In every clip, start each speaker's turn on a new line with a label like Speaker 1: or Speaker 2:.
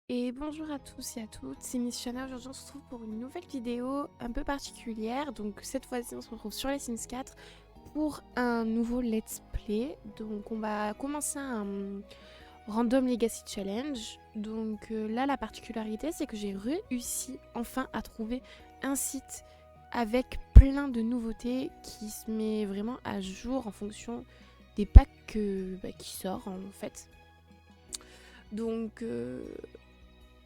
Speaker 1: Et bonjour à tous et à toutes, c'est Miss Shana. Aujourd'hui on se retrouve pour une nouvelle vidéo un peu particulière. Donc cette fois-ci on se retrouve sur les Sims 4 pour un nouveau let's play. Donc on va commencer un Random Legacy Challenge. Donc là la particularité c'est que j'ai réussi enfin à trouver un site avec plein de nouveautés qui se met vraiment à jour en fonction des packs qui sortent en fait. Donc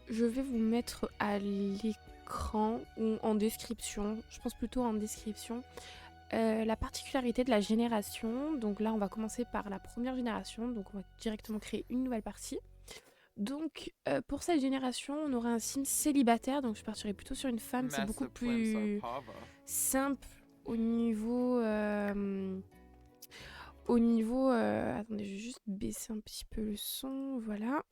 Speaker 1: je vais vous mettre à l'écran ou en description, je pense plutôt en description, la particularité de la génération. Donc là, on va commencer par la première génération, donc on va directement créer une nouvelle partie. Donc pour cette génération, on aura un sim célibataire, donc je partirai plutôt sur une femme, c'est beaucoup
Speaker 2: Massive glimpse of
Speaker 1: plus
Speaker 2: Pava.
Speaker 1: simple au niveau... attendez, je vais juste baisser un petit peu le son, voilà.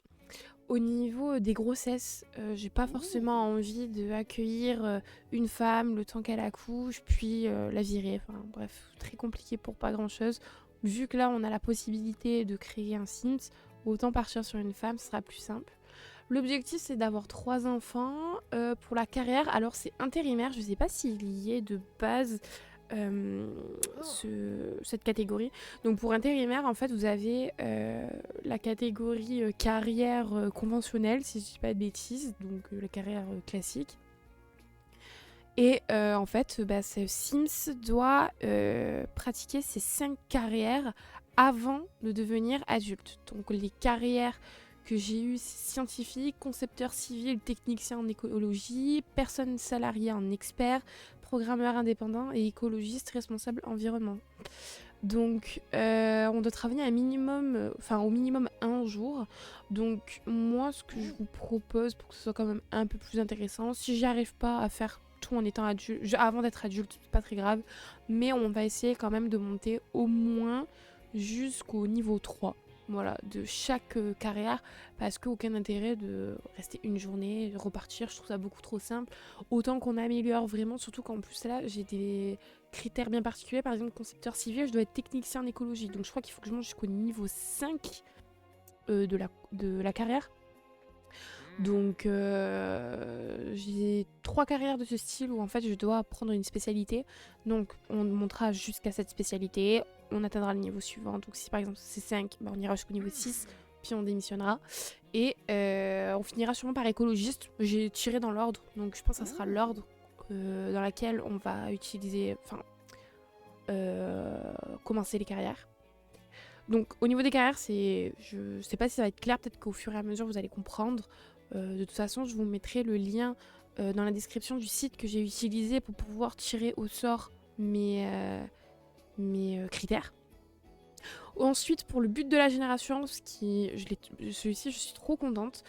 Speaker 1: Au niveau des grossesses, j'ai pas forcément envie d'accueillir une femme le temps qu'elle accouche, puis la virer. Enfin bref, très compliqué pour pas grand chose. Vu que là on a la possibilité de créer un Sims, autant partir sur une femme, ce sera plus simple. L'objectif c'est d'avoir 3 enfants. Pour la carrière, alors c'est intérimaire, je sais pas s'il y est de base cette catégorie. Donc pour intérimaire, en fait, vous avez la catégorie carrière conventionnelle, si je dis pas de bêtises, donc la carrière classique. Et en fait, ce Sims doit pratiquer ces 5 carrières avant de devenir adulte. Donc les carrières que j'ai eues, c'est scientifique, concepteur civil, technicien en écologie, personne salariée en expert, programmeur indépendant et écologiste responsable environnement. Donc, on doit travailler un minimum, au minimum un jour. Donc, moi, ce que je vous propose pour que ce soit quand même un peu plus intéressant, si j'y arrive pas à faire tout en étant adulte, avant d'être adulte, c'est pas très grave, mais on va essayer quand même de monter au moins jusqu'au niveau 3. Voilà, de chaque carrière, parce qu'aucun intérêt de rester une journée, repartir, je trouve ça beaucoup trop simple. Autant qu'on améliore vraiment, surtout qu'en plus là, j'ai des critères bien particuliers. Par exemple, concepteur civil, je dois être technicien en écologie. Donc je crois qu'il faut que je monte jusqu'au niveau 5 de la carrière. Donc j'ai 3 carrières de ce style où en fait je dois prendre une spécialité. Donc on montera jusqu'à cette spécialité, on atteindra le niveau suivant. Donc si par exemple c'est 5, on ira jusqu'au niveau 6, puis on démissionnera. Et on finira sûrement par écologiste. J'ai tiré dans l'ordre, donc je pense que ça sera l'ordre dans laquelle on va utiliser, commencer les carrières. Donc au niveau des carrières, je sais pas si ça va être clair, peut-être qu'au fur et à mesure vous allez comprendre. De toute façon, je vous mettrai le lien dans la description du site que j'ai utilisé pour pouvoir tirer au sort mes critères. Ensuite, pour le but de la génération, celui-ci, je suis trop contente,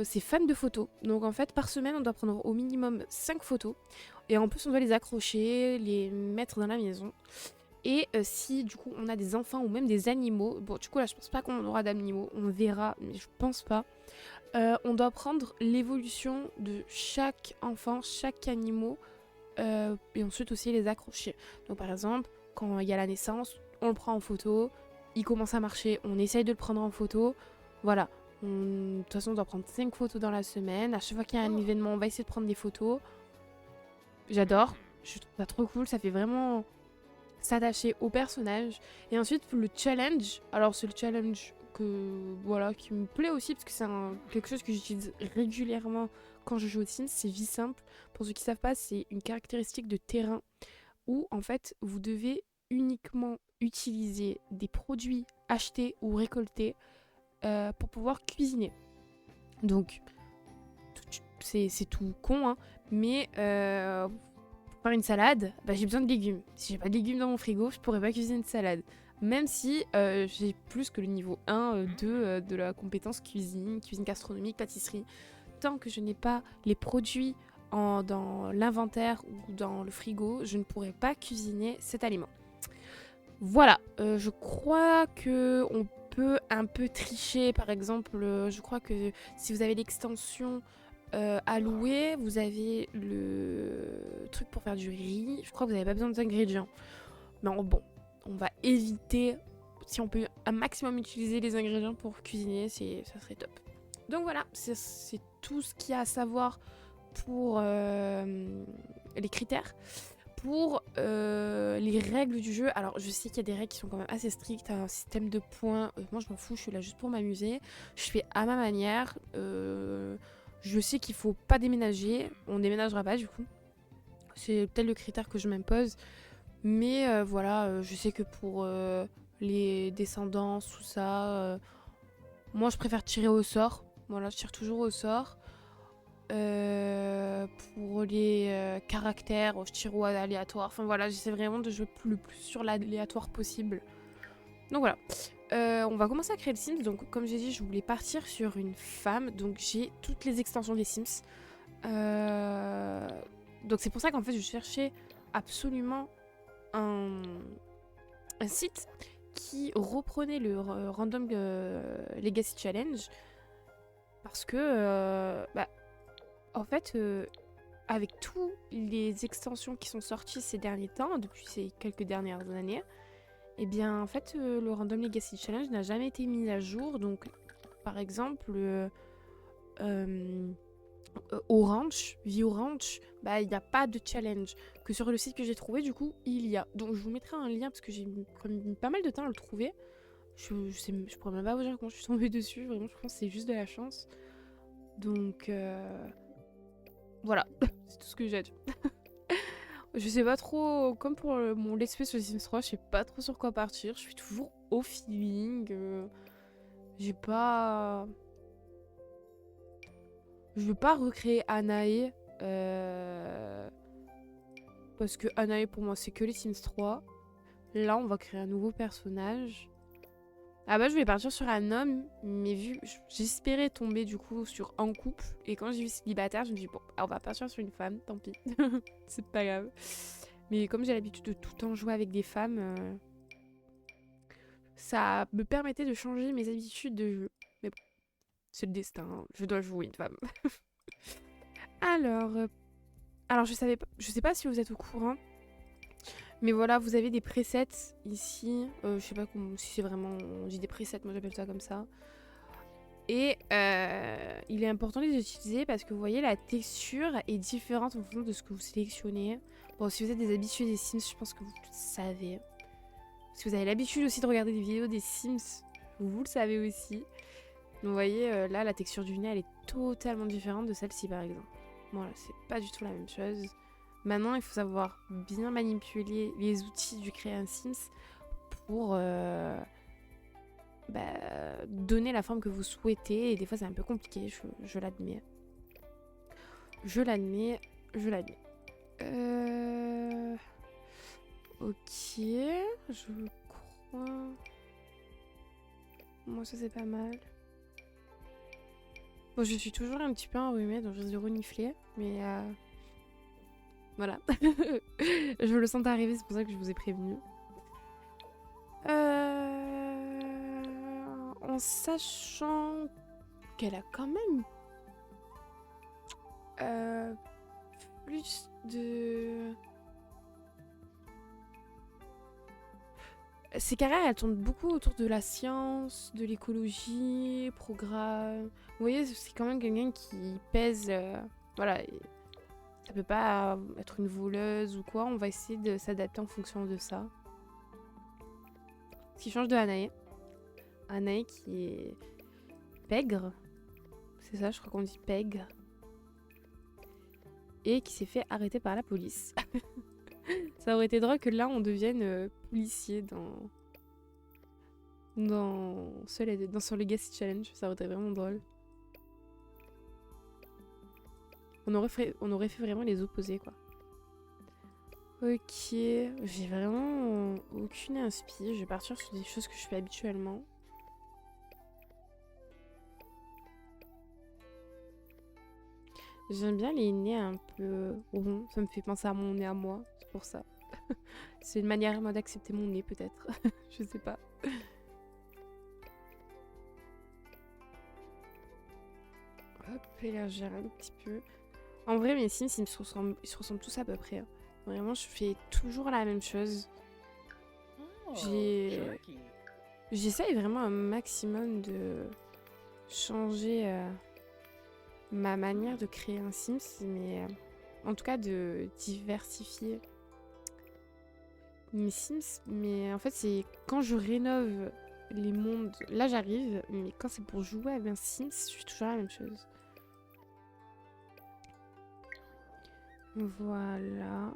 Speaker 1: c'est fan de photos. Donc en fait, par semaine, on doit prendre au minimum 5 photos. Et en plus, on doit les accrocher, les mettre dans la maison. Et si du coup on a des enfants ou même des animaux, bon du coup là je pense pas qu'on aura d'animaux, on verra, mais je pense pas. On doit prendre l'évolution de chaque enfant, chaque animal, et ensuite aussi les accrocher. Donc par exemple, quand il y a la naissance, on le prend en photo, il commence à marcher, on essaye de le prendre en photo, voilà. De toute façon on doit prendre 5 photos dans la semaine, à chaque fois qu'il y a un événement on va essayer de prendre des photos. J'adore, je trouve ça trop cool, ça fait vraiment s'attacher au personnage. Et ensuite pour le challenge, alors c'est le challenge qui me plaît aussi parce que c'est quelque chose que j'utilise régulièrement quand je joue au Sims, c'est vie simple. Pour ceux qui savent pas, c'est une caractéristique de terrain où en fait vous devez uniquement utiliser des produits achetés ou récoltés pour pouvoir cuisiner. Donc c'est tout con, hein, mais pour faire une salade, j'ai besoin de légumes. Si j'ai pas de légumes dans mon frigo, je pourrais pas cuisiner une salade. Même si j'ai plus que le niveau 1, 2 de la compétence cuisine gastronomique, pâtisserie. Tant que je n'ai pas les produits dans l'inventaire ou dans le frigo, je ne pourrai pas cuisiner cet aliment. Voilà, je crois que on peut un peu tricher. Par exemple, je crois que si vous avez l'extension à louer, vous avez le truc pour faire du riz. Je crois que vous n'avez pas besoin d'ingrédients. Mais bon, on va éviter, si on peut un maximum utiliser les ingrédients pour cuisiner, ça serait top. Donc voilà, c'est tout ce qu'il y a à savoir pour les critères. Pour les règles du jeu, alors je sais qu'il y a des règles qui sont quand même assez strictes, un système de points, moi je m'en fous, je suis là juste pour m'amuser, je fais à ma manière, je sais qu'il faut pas déménager, on déménagera pas du coup, c'est peut-être le critère que je m'impose, mais voilà, je sais que pour les descendants, tout ça, moi je préfère tirer au sort, voilà, je tire toujours au sort. Pour les caractères, je tire au aléatoire. Enfin voilà, j'essaie vraiment de jouer le plus sur l'aléatoire possible. Donc voilà. On va commencer à créer le Sims. Donc comme j'ai dit, je voulais partir sur une femme. Donc j'ai toutes les extensions des Sims. Donc c'est pour ça qu'en fait je cherchais absolument un site qui reprenait le Random Legacy Challenge. Parce que en fait, avec toutes les extensions qui sont sorties ces derniers temps, depuis ces quelques dernières années, eh bien, en fait, le Random Legacy Challenge n'a jamais été mis à jour. Donc, par exemple, Orange, Orange, bah, il n'y a pas de challenge. Que sur le site que j'ai trouvé, du coup, il y a. Donc, je vous mettrai un lien parce que j'ai mis pas mal de temps à le trouver. Je pourrais même pas vous dire comment je suis tombée dessus. Vraiment, je pense que c'est juste de la chance. Donc, voilà, c'est tout ce que j'ai à dire. Je sais pas trop, comme pour mon Let's Play sur Sims 3, je sais pas trop sur quoi partir. Je suis toujours au feeling. J'ai pas. Je veux pas recréer Anae. Parce que Anae pour moi c'est que les Sims 3. Là on va créer un nouveau personnage. Ah bah je vais partir sur un homme, mais vu j'espérais tomber du coup sur un couple, et quand j'ai vu célibataire, je me dis bon, on va partir sur une femme, tant pis, c'est pas grave. Mais comme j'ai l'habitude de tout le temps jouer avec des femmes, ça me permettait de changer mes habitudes de jeu. Mais bon, c'est le destin, hein, je dois jouer une femme. Alors, alors je sais pas si vous êtes au courant. Mais voilà, vous avez des presets ici. Je sais pas si c'est vraiment. On dit des presets, moi j'appelle ça comme ça. Et il est important de les utiliser parce que vous voyez, la texture est différente en fonction de ce que vous sélectionnez. Bon, si vous êtes des habitués des Sims, je pense que vous le savez. Si vous avez l'habitude aussi de regarder des vidéos des Sims, vous le savez aussi. Donc vous voyez, là, la texture du nez, elle est totalement différente de celle-ci par exemple. Voilà, c'est pas du tout la même chose. Maintenant, il faut savoir bien manipuler les outils du Créa Sims pour donner la forme que vous souhaitez. Et des fois, c'est un peu compliqué, je l'admets. Je l'admets. Ok, je crois... Moi, ça c'est pas mal. Bon, je suis toujours un petit peu enrhumée, donc je risque de renifler, mais voilà. Je le sens arriver, c'est pour ça que je vous ai prévenu. En sachant qu'elle a quand même plus de... Ses carrières, elles tournent beaucoup autour de la science, de l'écologie, programme. Vous voyez, c'est quand même quelqu'un qui pèse... voilà, ça peut pas être une voleuse ou quoi. On va essayer de s'adapter en fonction de ça. Ce qui change de Anae. Anae qui est pègre. C'est ça, je crois qu'on dit pègre. Et qui s'est fait arrêter par la police. Ça aurait été drôle que là on devienne policier dans son Legacy Challenge. Ça aurait été vraiment drôle. On aurait fait vraiment les opposés quoi. Ok, j'ai vraiment aucune inspi. Je vais partir sur des choses que je fais habituellement. J'aime bien les nez un peu ronds. Ça me fait penser à mon nez à moi. C'est pour ça. C'est une manière à moi d'accepter mon nez peut-être. Je sais pas. Hop, élargir un petit peu. En vrai, mes Sims, ils se ressemblent tous à peu près. Hein. Vraiment, je fais toujours la même chose. J'essaye vraiment un maximum changer ma manière de créer un Sims, mais en tout cas de diversifier mes Sims. Mais en fait, c'est quand je rénove les mondes, là j'arrive, mais quand c'est pour jouer avec un Sims, je fais toujours la même chose. Voilà.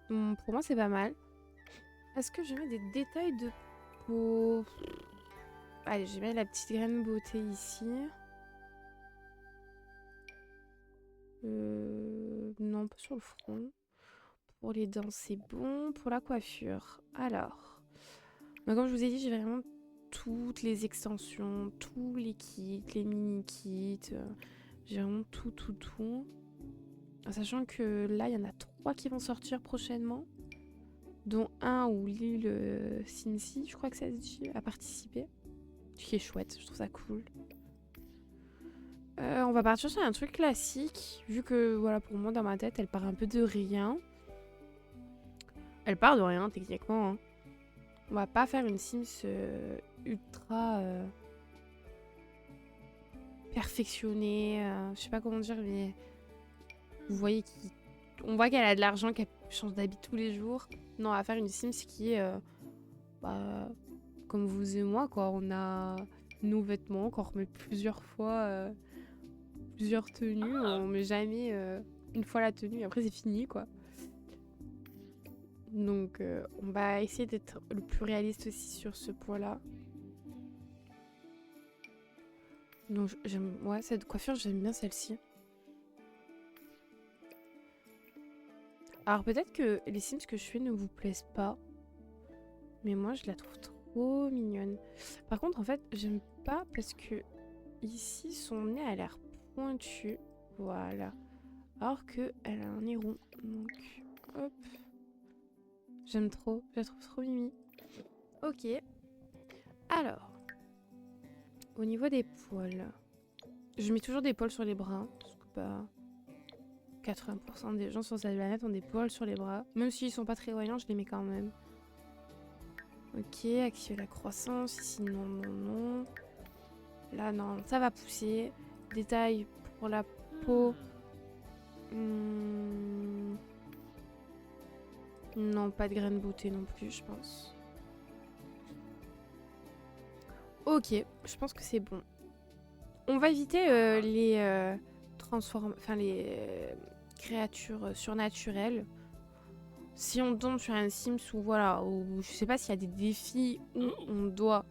Speaker 1: Pour moi, c'est pas mal. Est-ce que je mets des détails de peau? Allez, je vais mettre la petite graine beauté ici. Non, pas sur le front. Pour les dents, c'est bon. Pour la coiffure, alors. Bah, comme je vous ai dit, j'ai vraiment toutes les extensions, tous les kits, les mini-kits. J'ai vraiment tout, tout, tout. Sachant que là, il y en a 3 qui vont sortir prochainement. Dont un où l'île Cincy, je crois que ça se dit, a participé. Ce qui est chouette, je trouve ça cool. On va partir sur un truc classique, vu que voilà, pour moi dans ma tête elle part un peu de rien. Elle part de rien techniquement. Hein. On va pas faire une Sims ultra perfectionnée, je sais pas comment dire, mais vous voyez on voit qu'elle a de l'argent, qu'elle change d'habit tous les jours. Non, on va faire une Sims qui est bah, comme vous et moi quoi. On a nos vêtements qu'on remet plusieurs fois. Plusieurs tenues, on met jamais une fois la tenue, après c'est fini quoi. Donc on va essayer d'être le plus réaliste aussi sur ce point-là. Donc ouais, cette coiffure, j'aime bien celle-ci. Alors peut-être que les Sims que je fais ne vous plaisent pas, mais moi je la trouve trop mignonne. Par contre en fait, j'aime pas parce que ici son nez a l'air pointu, voilà. Alors que elle a un nez rond, donc hop. J'aime trop, je la trouve trop mimi. Ok. Alors, au niveau des poils, je mets toujours des poils sur les bras. Parce que bah, 80% des gens sur cette planète ont des poils sur les bras. Même s'ils sont pas très voyants, je les mets quand même. Ok, activer la croissance. Ici, non, non, non. Là, non, ça va pousser. Détail pour la peau. Non, pas de graines beauté non plus, je pense. Ok, je pense que c'est bon. On va éviter les les créatures surnaturelles. Si on tombe sur un Sims ou voilà, ou je sais pas s'il y a des défis où on doit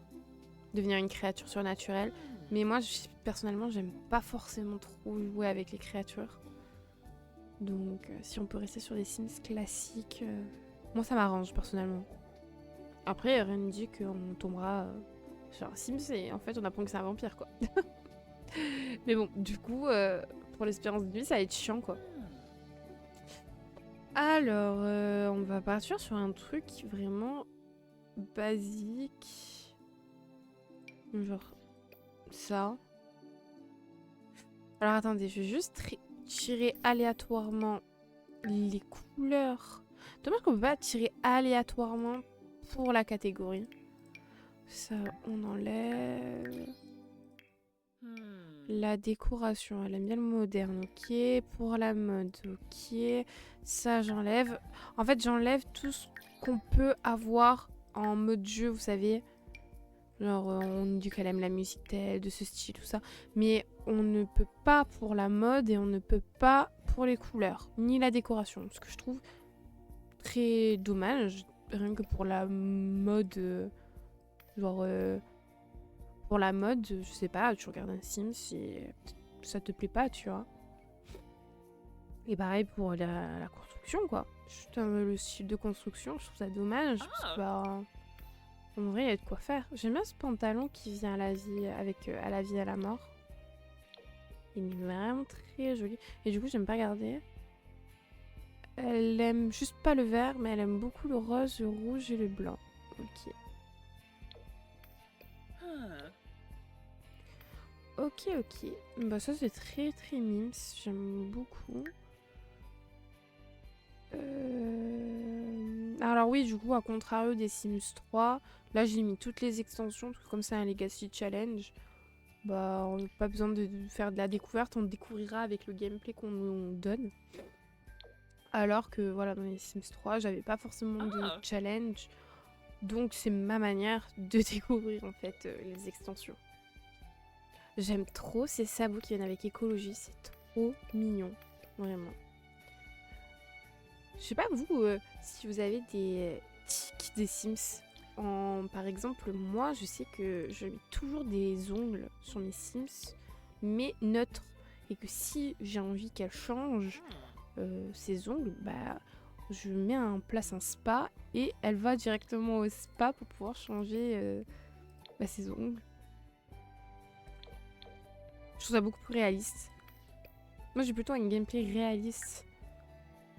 Speaker 1: devenir une créature surnaturelle, mais moi personnellement j'aime pas forcément trop jouer avec les créatures. Donc si on peut rester sur des Sims classiques, moi ça m'arrange personnellement. Après rien ne dit qu'on tombera sur un Sims et en fait on apprend que c'est un vampire quoi. Mais bon, du coup, pour l'espérance de vie, ça va être chiant, quoi. Alors, on va partir sur un truc vraiment basique. Genre ça. Alors, attendez, je vais juste tirer aléatoirement les couleurs. Dommage qu'on peut pas tirer aléatoirement pour la catégorie. Ça, on enlève. La décoration, elle aime bien le moderne, ok. Pour la mode, ok. Ça, j'enlève. En fait, j'enlève tout ce qu'on peut avoir en mode jeu, vous savez. Genre, on dit qu'elle aime la musique de ce style, tout ça. Mais on ne peut pas pour la mode et on ne peut pas pour les couleurs, ni la décoration. Ce que je trouve très dommage, rien que pour la mode, genre... pour la mode, je sais pas, tu regardes un Sims et ça te plaît pas, tu vois. Et pareil pour la construction, quoi. Juste le style de construction, je trouve ça dommage. Parce que, bah, en vrai, il y a de quoi faire. J'aime bien ce pantalon qui vient à la vie, avec à la vie à la mort. Il est vraiment très joli. Et du coup, j'aime pas garder. Elle aime juste pas le vert, mais elle aime beaucoup le rose, le rouge et le blanc. Ok. Ok, ok. Bah ça c'est très très mimes, j'aime beaucoup. Alors oui, du coup, à contrario des Sims 3, Là, j'ai mis toutes les extensions, tout comme c'est un Legacy Challenge. Bah, on n'a pas besoin de faire de la découverte, on le découvrira avec le gameplay qu'on nous donne. Alors que voilà, dans les Sims 3, j'avais pas forcément de challenge. Donc c'est ma manière de découvrir en fait les extensions. J'aime trop ces sabots qui viennent avec écologie, c'est trop mignon, vraiment. Je sais pas vous, si vous avez des tics des Sims. Par exemple, moi je sais que je mets toujours des ongles sur mes Sims, mais neutres. Et que si j'ai envie qu'elle change ses ongles, bah je mets en place un spa et elle va directement au spa pour pouvoir changer ses ongles. Je trouve ça beaucoup plus réaliste. Moi j'ai plutôt un gameplay réaliste.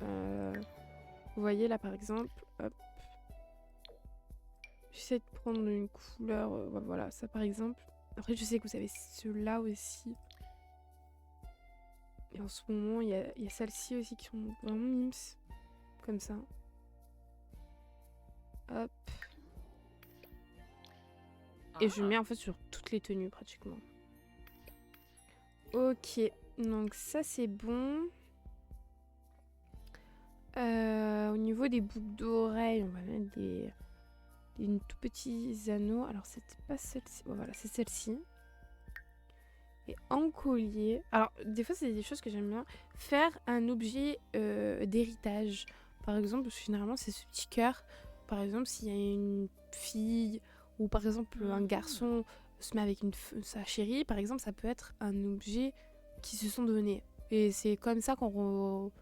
Speaker 1: Vous voyez là par exemple, hop. J'essaie de prendre une couleur, voilà ça par exemple. Après je sais que vous avez ceux-là aussi. Et en ce moment il y a celles-ci aussi qui sont vraiment mimes. Comme ça. Hop. Et je mets en fait sur toutes les tenues pratiquement. Ok, donc ça c'est bon. Au niveau des boucles d'oreilles, on va mettre des tout petits anneaux. Alors c'était pas celle-ci, voilà c'est celle-ci. Et en collier, alors des fois c'est des choses que j'aime bien. Faire un objet d'héritage. Par exemple, généralement c'est ce petit cœur. Par exemple, s'il y a une fille ou par exemple un garçon se met avec sa chérie, par exemple, ça peut être un objet qui se sont donnés. Et c'est comme ça qu'on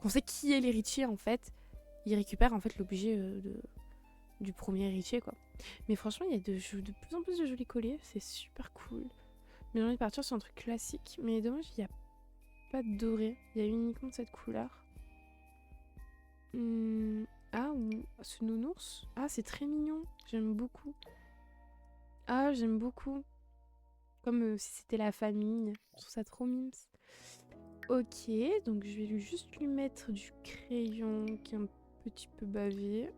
Speaker 1: sait qui est l'héritier en fait. Il récupère en fait l'objet du premier héritier quoi. Mais franchement, il y a de plus en plus de jolis colliers, c'est super cool. Mais j'ai envie de partir sur un truc classique. Mais dommage, il n'y a pas de doré. Il y a uniquement cette couleur. Ah, ce nounours. Ah, c'est très mignon. J'aime beaucoup. Ah, j'aime beaucoup. Comme si c'était la famille. Je trouve ça trop mimes. Ok, donc je vais juste lui mettre du crayon qui est un petit peu bavé.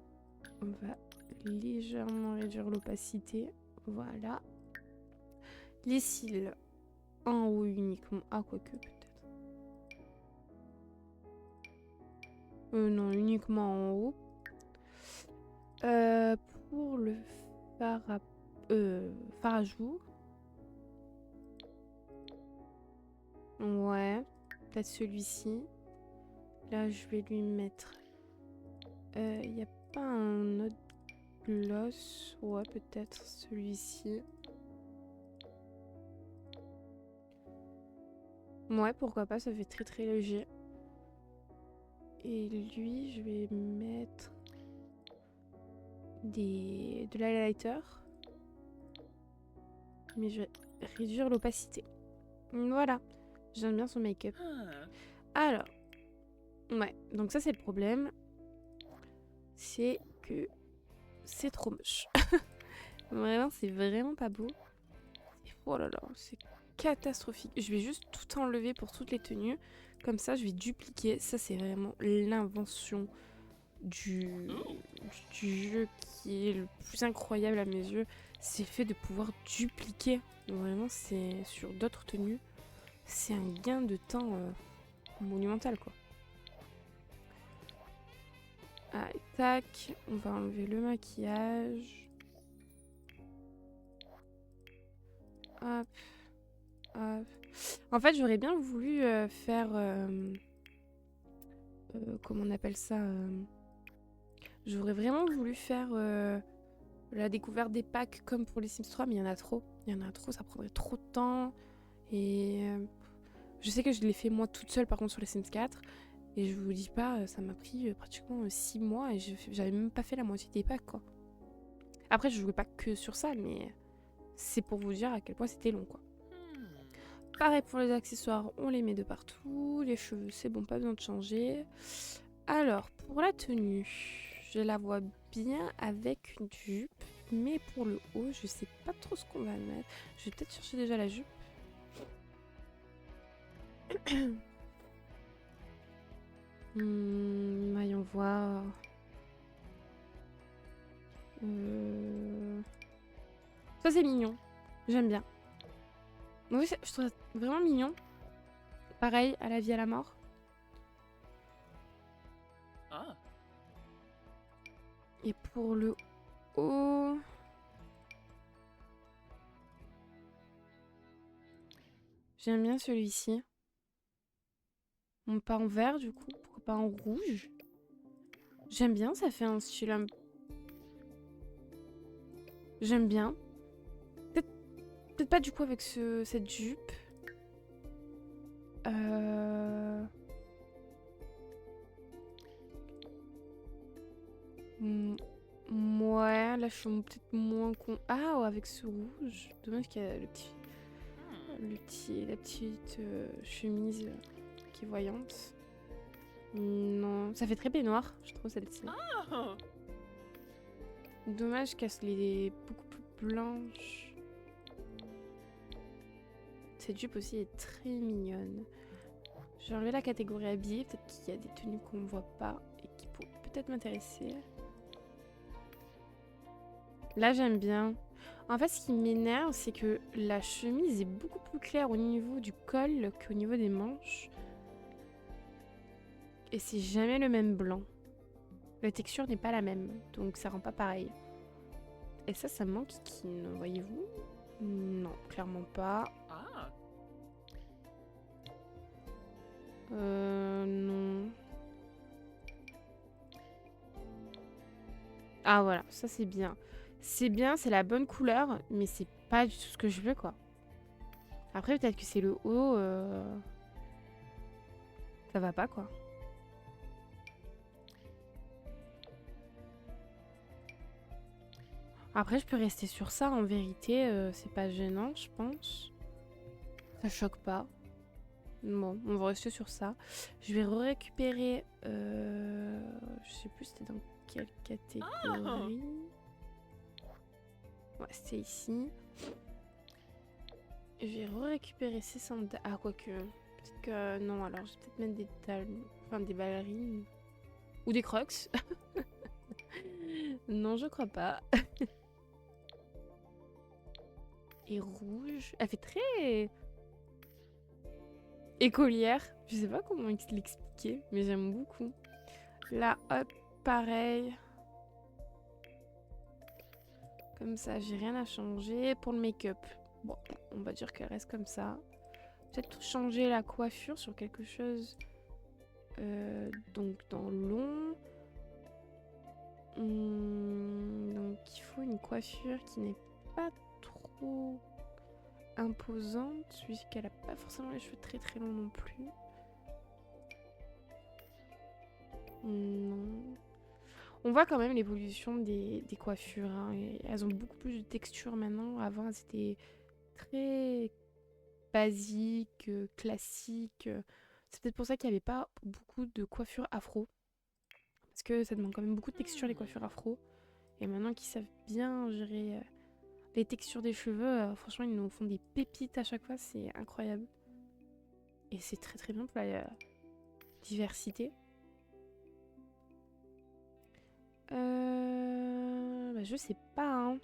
Speaker 1: On va légèrement réduire l'opacité. Voilà. Les cils en haut uniquement. Ah, quoique peut-être. Non, uniquement en haut. Pour le fard à jour. Ouais, peut-être celui-ci. Là, je vais lui mettre... Il n'y a pas un autre gloss? Ouais, peut-être celui-ci. Ouais, pourquoi pas, ça fait très très léger. Et lui, je vais mettre de l'highlighter. Mais je vais réduire l'opacité. Voilà, j'aime bien son make-up. Alors, ouais, donc ça c'est le problème. C'est que c'est trop moche. Vraiment, c'est vraiment pas beau. Oh là là, c'est catastrophique. Je vais juste tout enlever pour toutes les tenues. Comme ça, je vais dupliquer. Ça, c'est vraiment l'invention du jeu qui est le plus incroyable à mes yeux. C'est le fait de pouvoir dupliquer. Vraiment, c'est sur d'autres tenues. C'est un gain de temps monumental, quoi. Allez, tac. On va enlever le maquillage. Hop. Hop. En fait, j'aurais bien voulu faire... comment on appelle ça J'aurais vraiment voulu faire la découverte des packs comme pour les Sims 3, mais il y en a trop. Il y en a trop, ça prendrait trop de temps. Et je sais que je l'ai fait moi toute seule par contre sur les Sims 4. Et je vous dis pas, ça m'a pris pratiquement 6 mois et j'avais même pas fait la moitié des packs quoi. Après, je jouais pas que sur ça, mais c'est pour vous dire à quel point c'était long quoi. Pareil pour les accessoires, on les met de partout. Les cheveux, c'est bon, pas besoin de changer. Alors, pour la tenue, je la vois bien avec une jupe. Mais pour le haut, je sais pas trop ce qu'on va mettre. Je vais peut-être chercher déjà la jupe. Voyons voir. Ça, c'est mignon. J'aime bien. Oui, je trouve ça vraiment mignon. Pareil, à la vie, à la mort.
Speaker 2: Ah.
Speaker 1: Et pour le haut... J'aime bien celui-ci. Pas en vert, du coup. Pourquoi pas en rouge? J'aime bien, ça fait un style... J'aime bien. Peut-être pas du coup avec cette jupe. Ouais, là je suis peut-être moins con. Ah, ouais, avec ce rouge. Dommage qu'il y a la petite chemise qui est voyante. Non, ça fait très baignoire, je trouve celle-ci.
Speaker 2: Oh.
Speaker 1: Dommage qu'elle est beaucoup plus blanche. Cette jupe aussi est très mignonne. J'ai enlevé la catégorie habillée, peut-être qu'il y a des tenues qu'on ne voit pas et qui pourraient peut-être m'intéresser. Là, j'aime bien. En fait, ce qui m'énerve, c'est que la chemise est beaucoup plus claire au niveau du col qu'au niveau des manches. Et c'est jamais le même blanc. La texture n'est pas la même, donc ça rend pas pareil. Et ça me manque, voyez-vous? Non, clairement pas.
Speaker 2: Ah.
Speaker 1: Non. Ah voilà, ça c'est bien. C'est bien, c'est la bonne couleur, mais c'est pas du tout ce que je veux, quoi. Après, peut-être que c'est le haut. Ça va pas, quoi. Après, je peux rester sur ça, en vérité, c'est pas gênant, je pense. Ça choque pas. Bon, on va rester sur ça. Je vais récupérer... je sais plus c'était dans quelle catégorie. Ouais, c'était ici. Je vais récupérer ces sandales. Ah, quoique... Peut-être que... Non, alors je vais peut-être mettre des talons... Enfin, des ballerines. Ou des crocs. Non, je crois pas. Et rouge. Elle fait très... écolière. Je sais pas comment l'expliquer, mais j'aime beaucoup. Là, hop, pareil. Comme ça, j'ai rien à changer. Pour le make-up, bon, on va dire qu'elle reste comme ça. Peut-être changer la coiffure sur quelque chose. Donc, dans long. Donc, il faut une coiffure qui n'est pas trop imposante, puisqu'elle a pas forcément les cheveux très très longs non plus. Non. On voit quand même l'évolution des coiffures. Hein, et elles ont beaucoup plus de texture maintenant. Avant, elles étaient très basiques, classiques. C'est peut-être pour ça qu'il n'y avait pas beaucoup de coiffures afro. Parce que ça demande quand même beaucoup de texture, les coiffures afro. Et maintenant qu'ils savent bien gérer les textures des cheveux, franchement, ils nous font des pépites à chaque fois. C'est incroyable. Et c'est très très bien pour la diversité. Bah, je sais pas, hein.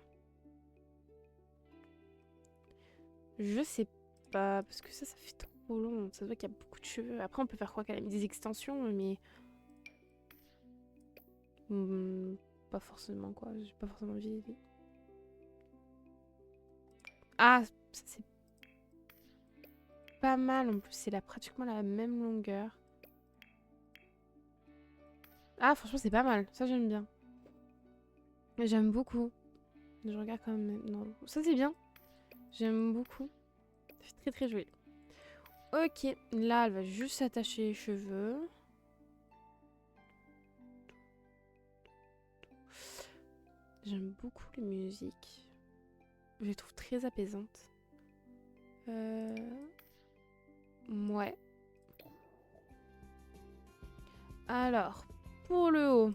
Speaker 1: Je sais pas, parce que ça fait trop long. Ça se voit qu'il y a beaucoup de cheveux. Après, on peut faire croire qu'elle a mis des extensions, mais... pas forcément, quoi. J'ai pas forcément envie. Ah, ça c'est pas mal. En plus, c'est pratiquement la même longueur. Ah, franchement, c'est pas mal. Ça, j'aime bien. J'aime beaucoup. Je regarde quand même. Non, ça, c'est bien. J'aime beaucoup. C'est très, très joli. Ok, là, elle va juste s'attacher les cheveux. J'aime beaucoup les musiques. Je les trouve très apaisantes. Ouais. Alors, pour le haut.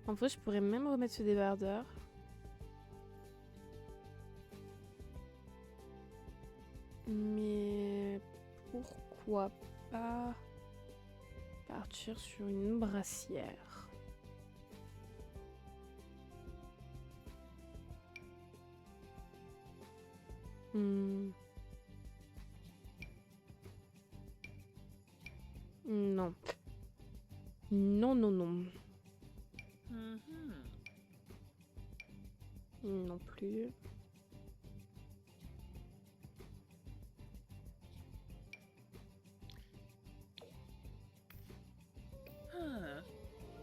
Speaker 1: En vrai, je pourrais même remettre ce débardeur. Mais pourquoi pas partir sur une brassière? Hmm, non. Non, non, non. Non plus.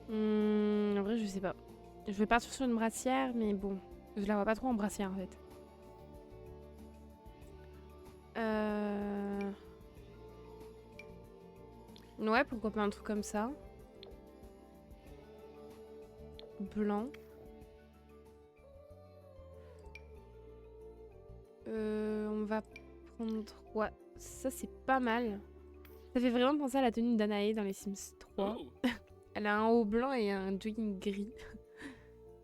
Speaker 1: En vrai, je sais pas. Je vais partir sur une brassière, mais bon. Je la vois pas trop en brassière, en fait. Ouais, pourquoi pas un truc comme ça. Blanc. On va prendre... Ouais, ça c'est pas mal. Ça fait vraiment penser à la tenue d'Anae dans les Sims 3. Elle a un haut blanc et un jogging gris.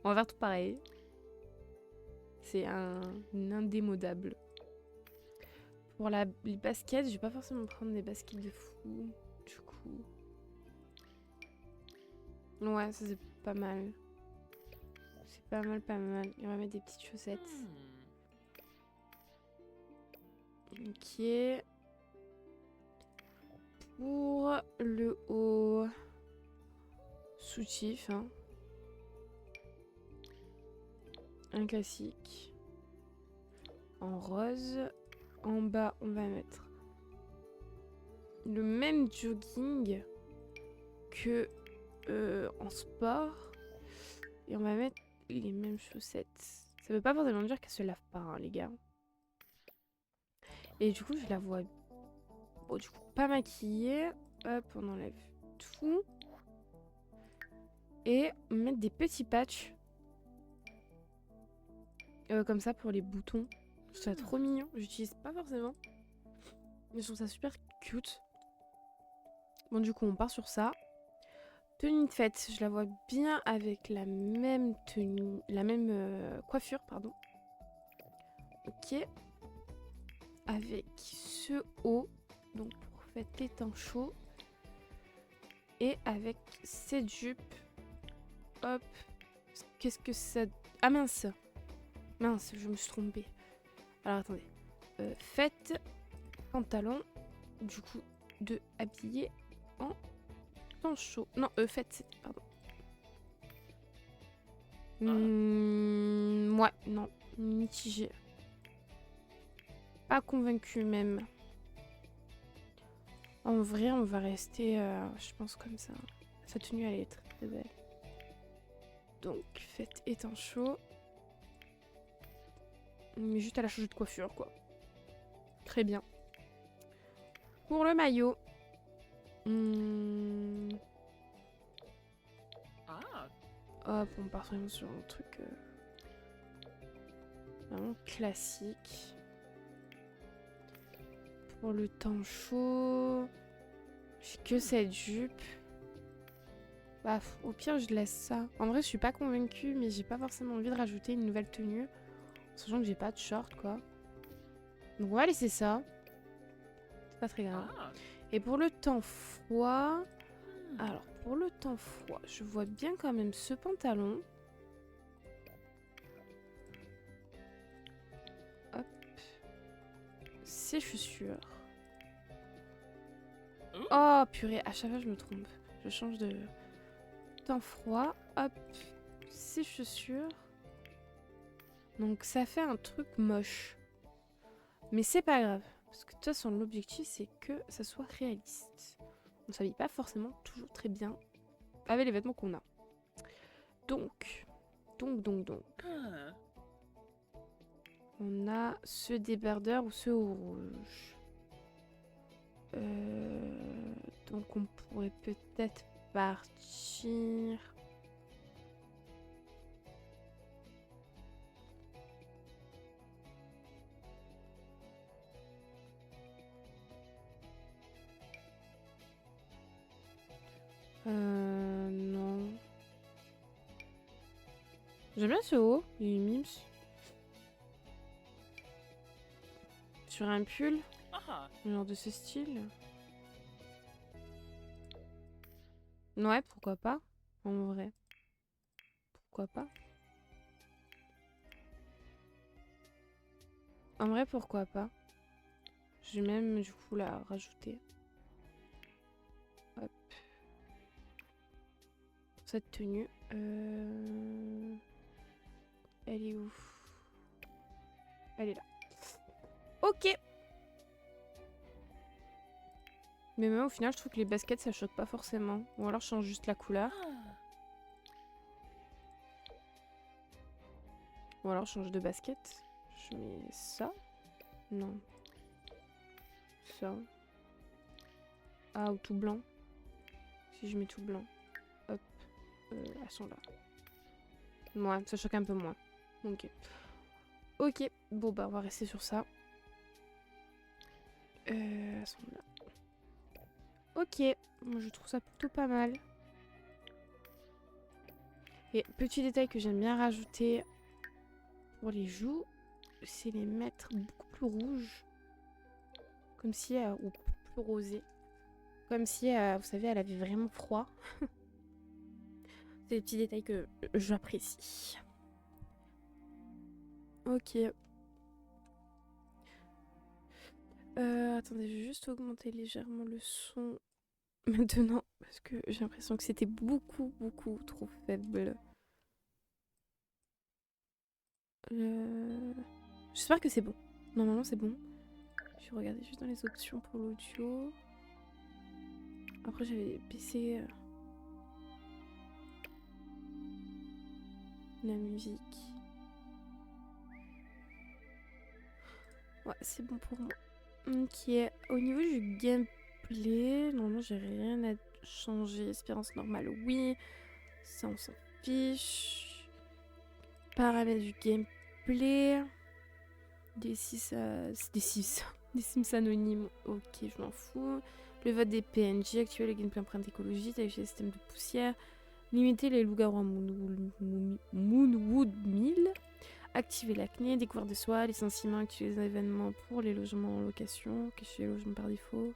Speaker 1: On va faire tout pareil. C'est un indémodable. Pour les baskets, je vais pas forcément prendre des baskets de fou. Du coup... Ouais, ça c'est pas mal. C'est pas mal, pas mal. Et on va mettre des petites chaussettes. Ok. Pour le haut... Soutif, hein. Un classique. En rose. En bas, on va mettre le même jogging que en sport. Et on va mettre les mêmes chaussettes. Ça veut pas forcément dire qu'elle se lave pas, hein, les gars. Et du coup, je la vois... Bon, du coup, pas maquillée. Hop, on enlève tout. Et on met des petits patchs. Comme ça pour les boutons. Je trouve ça trop mignon. J'utilise pas forcément. Mais je trouve ça super cute. Bon, du coup, on part sur ça. Tenue de fête, je la vois bien avec la même tenue, la même coiffure, pardon. Ok. Avec ce haut, donc pour fête étant chaud. Et avec cette jupe. Hop. Qu'est-ce que ça... Ah mince. Mince, je me suis trompée. Alors attendez. Fête, pantalon, du coup, de habillé en temps chaud. Non, fête, pardon. Ouais, non, mitigé. Pas convaincue même. En vrai, on va rester, je pense, comme ça. Sa tenue, elle est très, très belle. Donc, fête étant chaud. Mais juste à la changer de coiffure, quoi. Très bien. Pour le maillot. Hop, on part vraiment sur un truc vraiment classique. Pour le temps chaud, j'ai que cette jupe. Bah, au pire, je laisse ça. En vrai, je suis pas convaincue, mais j'ai pas forcément envie de rajouter une nouvelle tenue. Sachant que j'ai pas de short, quoi. Donc, on va laisser ça. C'est pas très grave. Et pour le temps froid... Alors, pour le temps froid, je vois bien quand même ce pantalon. Hop. Ces chaussures. Oh, purée, à chaque fois, je me trompe. Je change de temps froid. Hop. Ces chaussures. Donc, ça fait un truc moche. Mais c'est pas grave. Parce que de toute façon, l'objectif, c'est que ça soit réaliste. On s'habille pas forcément toujours très bien avec les vêtements qu'on a. Donc. On a ce débardeur ou ce haut rouge. Donc on pourrait peut-être partir... Non. J'aime bien ce haut, il est mimes. Sur un pull, genre de ce style. Ouais, pourquoi pas, en vrai. Pourquoi pas. En vrai, pourquoi pas. Je vais même du coup la rajouter. Hop. Cette tenue. Elle est où? Elle est là. Ok. Mais même au final, je trouve que les baskets, ça choque pas forcément. Ou alors, je change juste la couleur. Ou alors, je change de basket. Je mets ça. Non. Ça. Ah, ou tout blanc. Si je mets tout blanc. Hop. Elles sont là. Ouais, ça choque un peu moins. Ok. Ok. Bon, bah, on va rester sur ça. Elles sont là. Ok. Moi, je trouve ça plutôt pas mal. Et petit détail que j'aime bien rajouter pour les joues, c'est les mettre beaucoup plus rouges. Comme si... ou plus rosé. Comme si, vous savez, elle avait vraiment froid. C'est des petits détails que j'apprécie. Ok. Attendez, je vais juste augmenter légèrement le son maintenant. Parce que j'ai l'impression que c'était beaucoup, beaucoup trop faible. J'espère que c'est bon. Normalement, c'est bon. Je vais regarder juste dans les options pour l'audio. Après, j'avais baissé la musique. Ouais, c'est bon pour moi. Ok. Au niveau du gameplay, normalement, j'ai rien à changer. Espérance normale, oui. Ça, on s'en fiche. Paramètres du gameplay. Des 6 des 6. Des Sims anonymes. Ok, je m'en fous. Le vote des PNJ, activer le gameplay empreinte écologique, afficher le système de poussière, limiter les loups-garous à Moonwood Mill, activer l'acné, découvrir de soi, licenciement, activer les événements pour les logements en location, cacher les logements par défaut.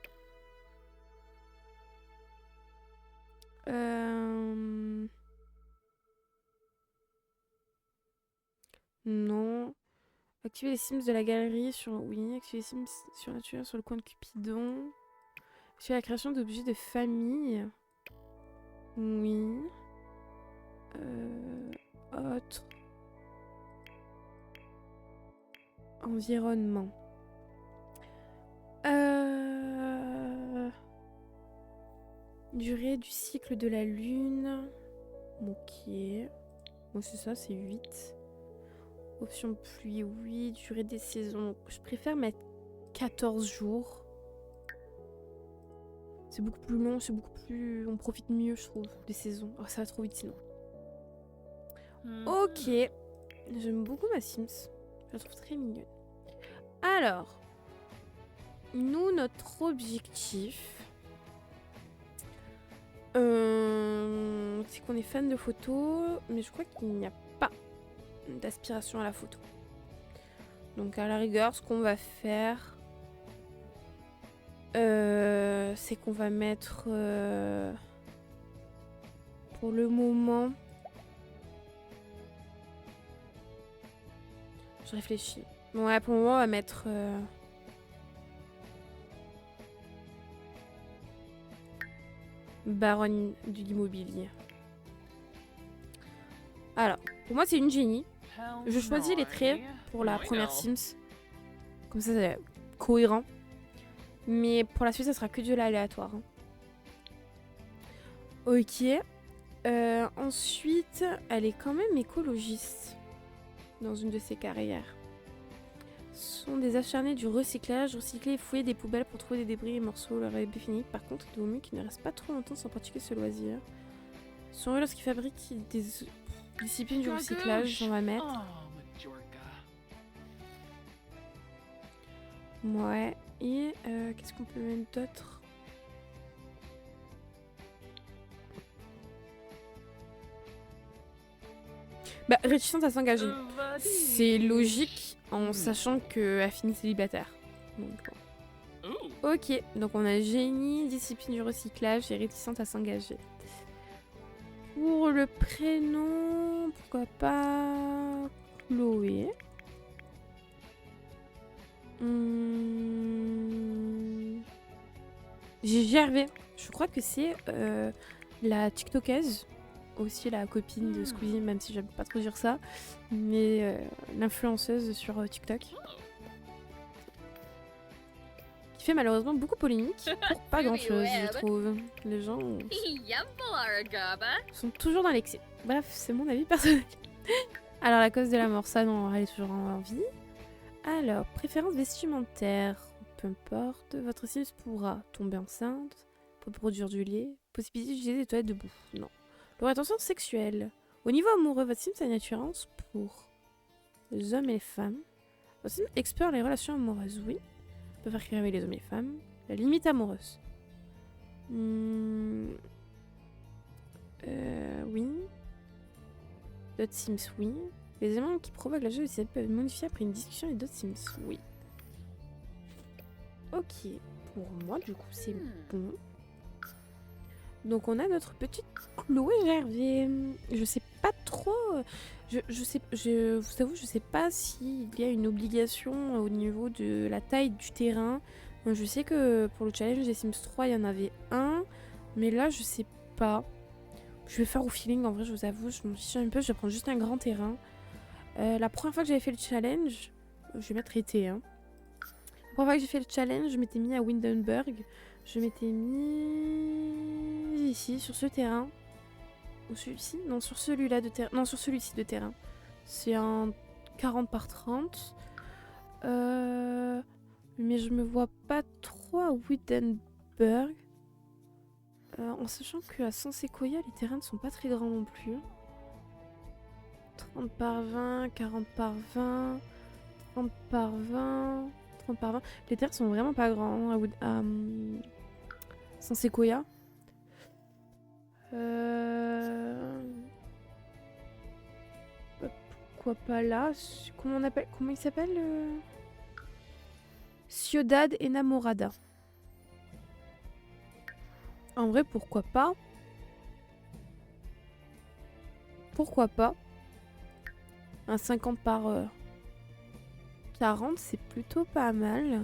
Speaker 1: Non. Activer les Sims de la galerie sur... Oui, activer les Sims sur nature sur le coin de Cupidon. Activer la création d'objets de famille. Oui. Autre. Environnement. Durée du cycle de la lune. Ok. Moi, c'est ça, c'est 8. Option pluie, oui. Durée des saisons. Je préfère mettre 14 jours. C'est beaucoup plus long, c'est beaucoup plus... On profite mieux, je trouve, des saisons. Oh, ça va trop vite sinon. Ok. J'aime beaucoup ma Sims. Je la trouve très mignonne. Alors. Nous, notre objectif... c'est qu'on est fan de photos, mais je crois qu'il n'y a pas d'aspiration à la photo. Donc à la rigueur, ce qu'on va faire, c'est qu'on va mettre pour le moment... Je réfléchis. Ouais, pour le moment, on va mettre... baronne de l'immobilier. Alors, pour moi, c'est une génie. Je choisis les traits pour la première Sims. Comme ça, c'est cohérent. Mais pour la suite, ça sera que de l'aléatoire. Hein. Ok. Ensuite, elle est quand même écologiste dans une de ses carrières. Ce sont des acharnés du recyclage, recycler et fouiller des poubelles pour trouver des débris et morceaux. Leur est défini. Par contre, il vaut mieux qu'ils ne restent pas trop longtemps sans pratiquer ce loisir. Sont eux lorsqu'ils fabriquent des disciplines du recyclage, on va mettre. Ouais. Et qu'est-ce qu'on peut mettre d'autre? Bah, réticente à s'engager. C'est logique en sachant qu'elle finit célibataire. Donc, bon. Ok, donc on a génie, discipline du recyclage et réticente à s'engager. Pour le prénom, pourquoi pas Chloé. J'ai Gervais. Je crois que c'est la TikTokaise, aussi la copine de Squeezie, même si j'aime pas trop dire ça, mais l'influenceuse sur TikTok. Qui fait malheureusement beaucoup polémique pour pas grand chose, je trouve. Les gens sont toujours dans l'excès. Bref, c'est mon avis personnel. Alors, la cause de la mort, ça, non, elle est toujours en vie. Alors, préférence vestimentaire. Peu importe. Votre Sims pourra tomber enceinte, pour produire du lait, possibilité d'utiliser des toilettes debout. Non. Leur attention sexuelle. Au niveau amoureux, votre Sims a une attirance pour les hommes et les femmes. Votre Sims explore les relations amoureuses, oui. Peut faire créer les hommes et les femmes. La limite amoureuse. Oui. D'autres Sims, oui. Les éléments qui provoquent la jalousie peuvent être modifiés après une discussion et d'autres Sims, oui. Ok. Pour moi, du coup, c'est bon. Donc, on a notre petite Chloé Gervais. Je sais pas trop... vous avoue, je sais pas s'il y a une obligation au niveau de la taille du terrain. Je sais que pour le challenge des Sims 3, il y en avait un. Mais là, je sais pas. Je vais faire au feeling, en vrai, je vous avoue, je m'en fiche un peu, je vais prendre juste un grand terrain. La première fois que j'avais fait le challenge, je vais mettre été, hein. La première fois que j'ai fait le challenge, je m'étais mis à Windenburg. Je m'étais mis ici, sur ce terrain. Ou celui-ci? Non, sur celui-là de terrain. Non, sur celui-ci de terrain. C'est un 40 par 30. Mais je me vois pas trop à Windenburg. En sachant qu'à San Sequoia, les terrains ne sont pas très grands non plus. 30 par 20, 40 par 20, 30 par 20, 30 par 20. Les terrains sont vraiment pas grands à San Sequoia. Pourquoi pas là? Comment il s'appelle Ciudad Enamorada. En vrai, pourquoi pas? Pourquoi pas? Un 50 par 40, c'est plutôt pas mal.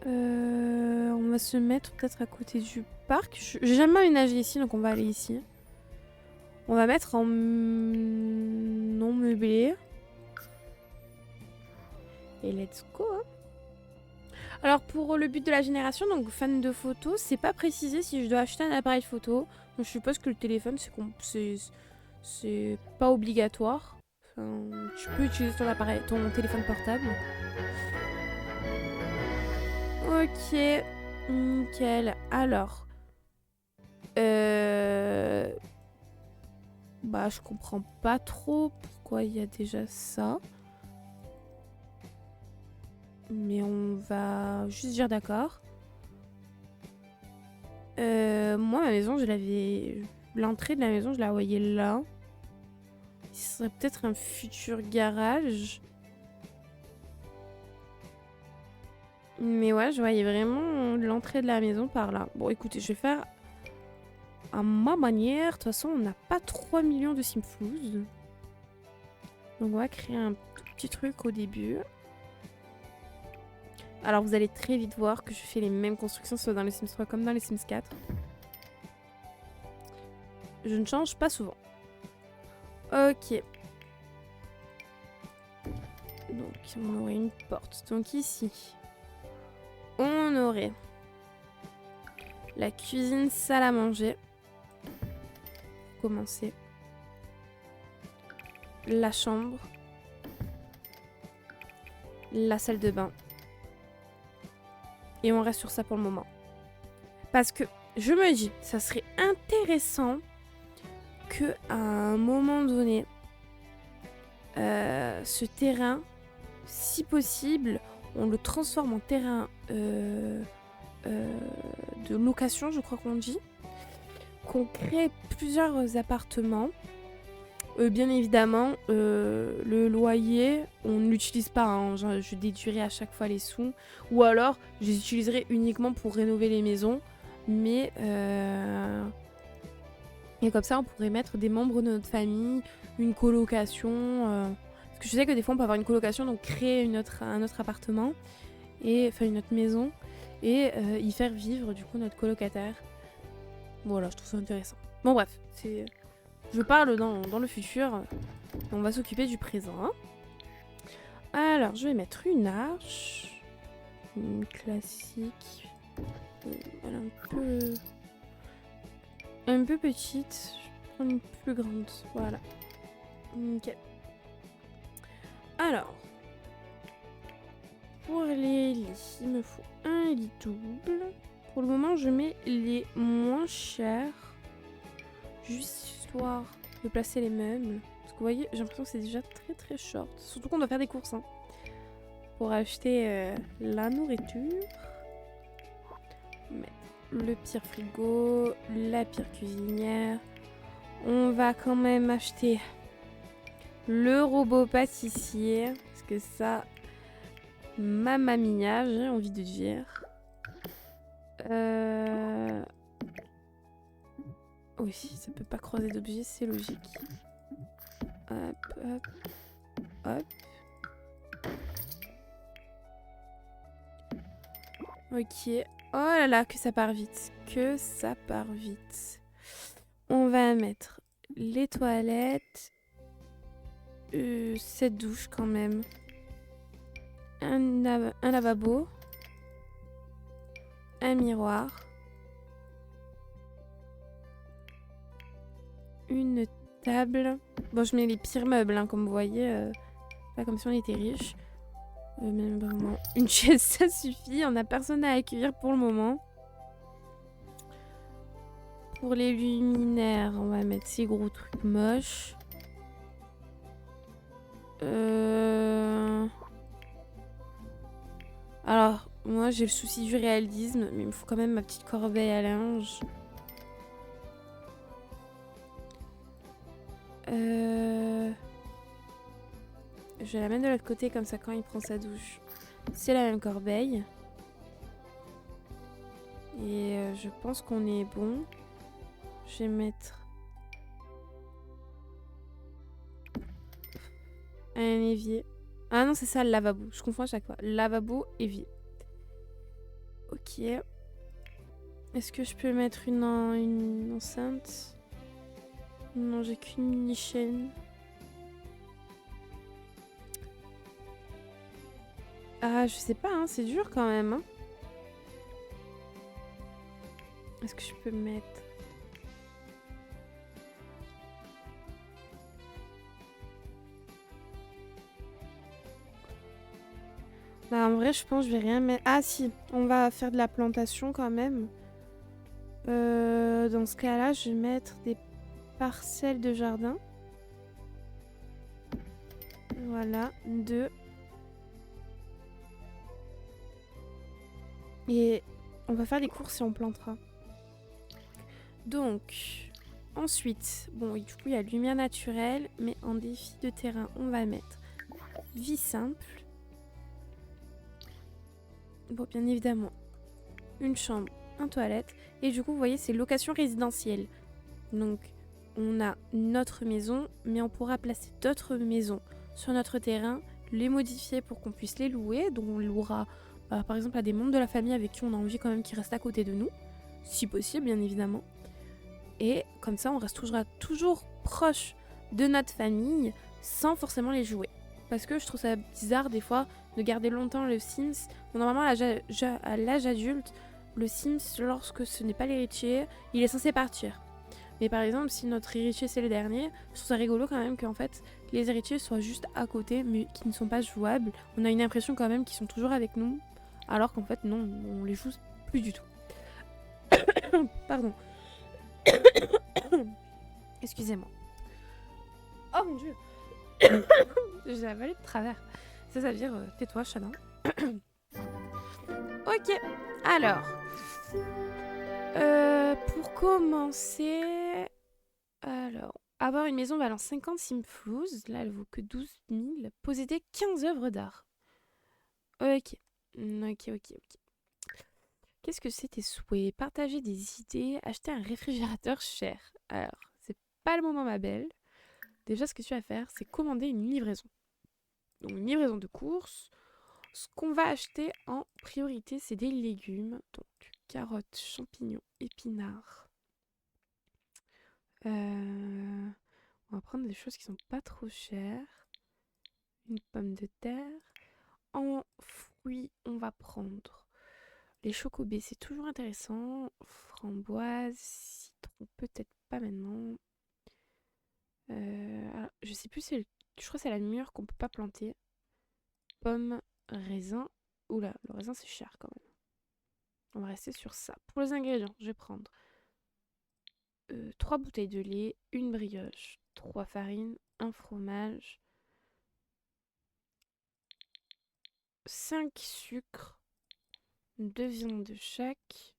Speaker 1: On va se mettre peut-être à côté du parc. J'ai jamais aménagé ici, donc on va aller ici. On va mettre en non meublé. Et let's go, hein. Alors pour le but de la génération, donc fan de photos, c'est pas précisé si je dois acheter un appareil photo. Donc je suppose que le téléphone c'est pas obligatoire. Enfin, tu peux utiliser ton téléphone portable. Ok, nickel. Alors, bah je comprends pas trop pourquoi il y a déjà ça. Mais on va juste dire d'accord. Moi, ma maison, l'entrée de la maison, je la voyais là. Ce serait peut-être un futur garage. Mais ouais, je voyais vraiment l'entrée de la maison par là. Bon, écoutez, je vais faire à ma manière. De toute façon, on n'a pas 3 millions de Simflouz. Donc, on va créer un tout petit truc au début. Alors, vous allez très vite voir que je fais les mêmes constructions, soit dans les Sims 3 comme dans les Sims 4. Je ne change pas souvent. Ok. Donc, on aurait une porte. Donc, ici, on aurait la cuisine, salle à manger. Pour commencer. La chambre. La salle de bain. Et on reste sur ça pour le moment. Parce que je me dis, ça serait intéressant que à un moment donné, ce terrain, si possible, on le transforme en terrain de location, je crois qu'on dit. Qu'on crée plusieurs appartements. Bien évidemment, le loyer, on ne l'utilise pas, hein. Je déduirai à chaque fois les sous. Ou alors, je les utiliserai uniquement pour rénover les maisons. Mais, et comme ça, on pourrait mettre des membres de notre famille, une colocation. Parce que je sais que des fois on peut avoir une colocation, donc créer un autre appartement, enfin une autre maison, et y faire vivre du coup notre colocataire. Voilà, je trouve ça intéressant. Bon bref, je parle dans le futur, on va s'occuper du présent. Hein. Alors, je vais mettre une arche, une classique, elle est un peu petite, je vais prendre une plus grande, voilà. Ok. Alors, pour les lits, il me faut un lit double. Pour le moment, je mets les moins chers, juste histoire de placer les meubles. Parce que vous voyez, j'ai l'impression que c'est déjà très très short. Surtout qu'on doit faire des courses. Hein, pour acheter la nourriture. Mettre le pire frigo, la pire cuisinière. On va quand même acheter le robot pâtissier. Parce que ça, mamma mia, j'ai envie de dire. Oui, ça peut pas croiser d'objets, c'est logique. Hop, hop, hop. Ok. Oh là là, que ça part vite. Que ça part vite. On va mettre les toilettes. Cette douche quand même. Un lavabo. Un miroir. Une table. Bon, je mets les pires meubles, hein, comme vous voyez. Pas comme si on était riche. Mais vraiment, une chaise, ça suffit. On n'a personne à accueillir pour le moment. Pour les luminaires, on va mettre ces gros trucs moches. Alors, moi, j'ai le souci du réalisme, mais il me faut quand même ma petite corbeille à linge. Je vais la mettre de l'autre côté, comme ça, quand il prend sa douche, c'est la même corbeille. Et je pense qu'on est bon. Je vais mettre un évier. Ah non, c'est ça, le lavabo. Je confonds à chaque fois. Lavabo, évier. Ok. Est-ce que je peux mettre une enceinte? Non, j'ai qu'une mini-chaîne. Ah, je sais pas, hein, c'est dur quand même. Hein. Est-ce que je peux mettre... Bah, en vrai, je pense que je vais rien mettre... Ah si, on va faire de la plantation quand même. Dans ce cas-là, je vais mettre des parcelles de jardin. Voilà, 2. Et on va faire des courses et on plantera. Donc, ensuite, bon, du coup, il y a lumière naturelle, mais en défi de terrain, on va mettre vie simple. Bon, bien évidemment, une chambre, un toilette. Et du coup, vous voyez, c'est location résidentielle. Donc, on a notre maison, mais on pourra placer d'autres maisons sur notre terrain, les modifier pour qu'on puisse les louer. Donc, on louera, par exemple, à des membres de la famille avec qui on a envie quand même qu'ils restent à côté de nous. Si possible, bien évidemment. Et comme ça, on restera toujours proche de notre famille sans forcément les jouer. Parce que je trouve ça bizarre des fois de garder longtemps le Sims. Bon, normalement, à l'âge adulte, le Sims, lorsque ce n'est pas l'héritier, il est censé partir. Mais par exemple, si notre héritier c'est le dernier, je trouve ça rigolo quand même qu'en fait, les héritiers soient juste à côté, mais qui ne sont pas jouables. On a une impression quand même qu'ils sont toujours avec nous, alors qu'en fait, non, on les joue plus du tout. Pardon. Excusez-moi. Oh mon dieu. J'ai avalé de travers. Ça veut dire tais-toi, Chana. Ok. Alors. Pour commencer. Alors. Avoir une maison valant 50 simflouz. Là, elle vaut que 12 000. Posséder 15 œuvres d'art. Ok. Ok. Qu'est-ce que c'est tes souhaits? Partager des idées. Acheter un réfrigérateur cher. Alors, c'est pas le moment, ma belle. Déjà, ce que tu vas faire, c'est commander une livraison. Donc une livraison de courses. Ce qu'on va acheter en priorité, c'est des légumes. Donc carottes, champignons, épinards. On va prendre des choses qui sont pas trop chères. Une pomme de terre. En fruits, on va prendre les chocobés, c'est toujours intéressant. Framboise, citron, peut-être pas maintenant. Alors, je sais plus, je crois que c'est la mûre qu'on peut pas planter. Pomme, raisin. Oula, le raisin c'est cher quand même. On va rester sur ça. Pour les ingrédients, je vais prendre 3 bouteilles de lait, une brioche, 3 farines, un fromage, 5 sucres, 2 viandes de chaque,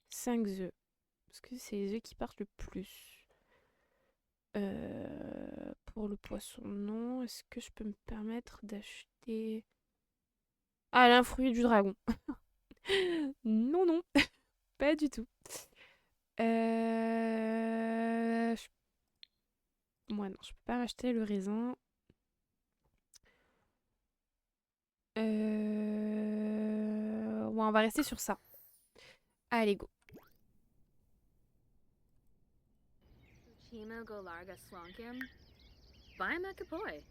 Speaker 1: 5 œufs. Parce que c'est les œufs qui partent le plus. Pour le poisson, non. Est-ce que je peux me permettre d'acheter... Ah, un fruit du dragon. Non, non. Pas du tout. Moi, non, je peux pas m'acheter le raisin. Ouais, on va rester sur ça. Allez, go.
Speaker 2: Chima Golarga Slonkim. Bimakapoi.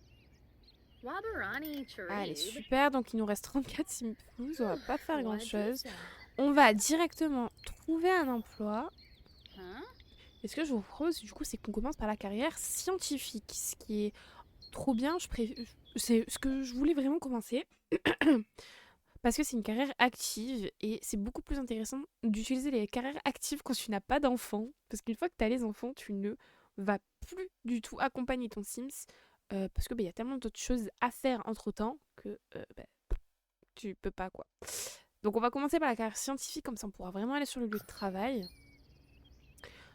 Speaker 2: Wabarani
Speaker 1: Allez,
Speaker 2: Charib.
Speaker 1: super. Donc, il nous reste 34 simples. On va pas faire grand-chose.
Speaker 2: Wajisa.
Speaker 1: On va directement trouver un emploi.
Speaker 2: Huh?
Speaker 1: Et ce que je vous propose, du coup, c'est qu'on commence par la carrière scientifique. Ce qui est trop bien. C'est ce que je voulais vraiment commencer. Parce que c'est une carrière active et c'est beaucoup plus intéressant d'utiliser les carrières actives quand tu n'as pas d'enfants. Parce qu'une fois que tu as les enfants, tu ne vas plus du tout accompagner ton Sims. Parce que y a tellement d'autres choses à faire entre-temps que tu peux pas quoi. Donc on va commencer par la carrière scientifique, comme ça on pourra vraiment aller sur le lieu de travail.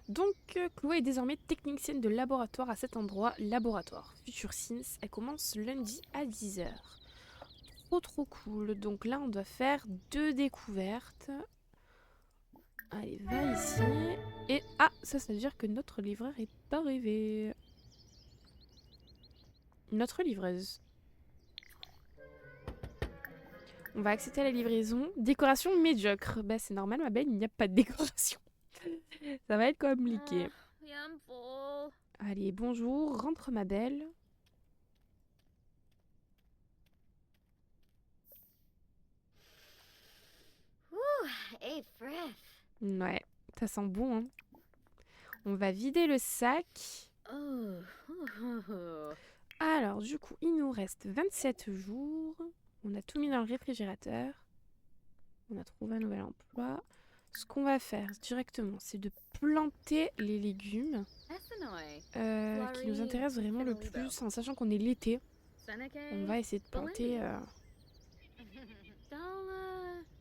Speaker 1: Donc Chloé est désormais technicienne de laboratoire à cet endroit, laboratoire. Future Sims, elle commence lundi à 10h. Trop cool. Donc là on doit faire 2 découvertes. Allez, va ici. Et ah, ça veut dire que notre livreur est arrivé. Notre livreuse. On va accepter la livraison. Décoration médiocre. Bah c'est normal ma belle, il n'y a pas de décoration. Ça va être compliqué.
Speaker 2: I'm full.
Speaker 1: Allez, bonjour, rentre ma belle.
Speaker 2: Hey, fresh.
Speaker 1: Ouais, ça sent bon, hein. On va vider le sac.
Speaker 2: Oh.
Speaker 1: Alors, du coup, il nous reste 27 jours. On a tout mis dans le réfrigérateur. On a trouvé un nouvel emploi. Ce qu'on va faire directement, c'est de planter les légumes qui nous intéressent vraiment le plus, en sachant qu'on est l'été. On va essayer de planter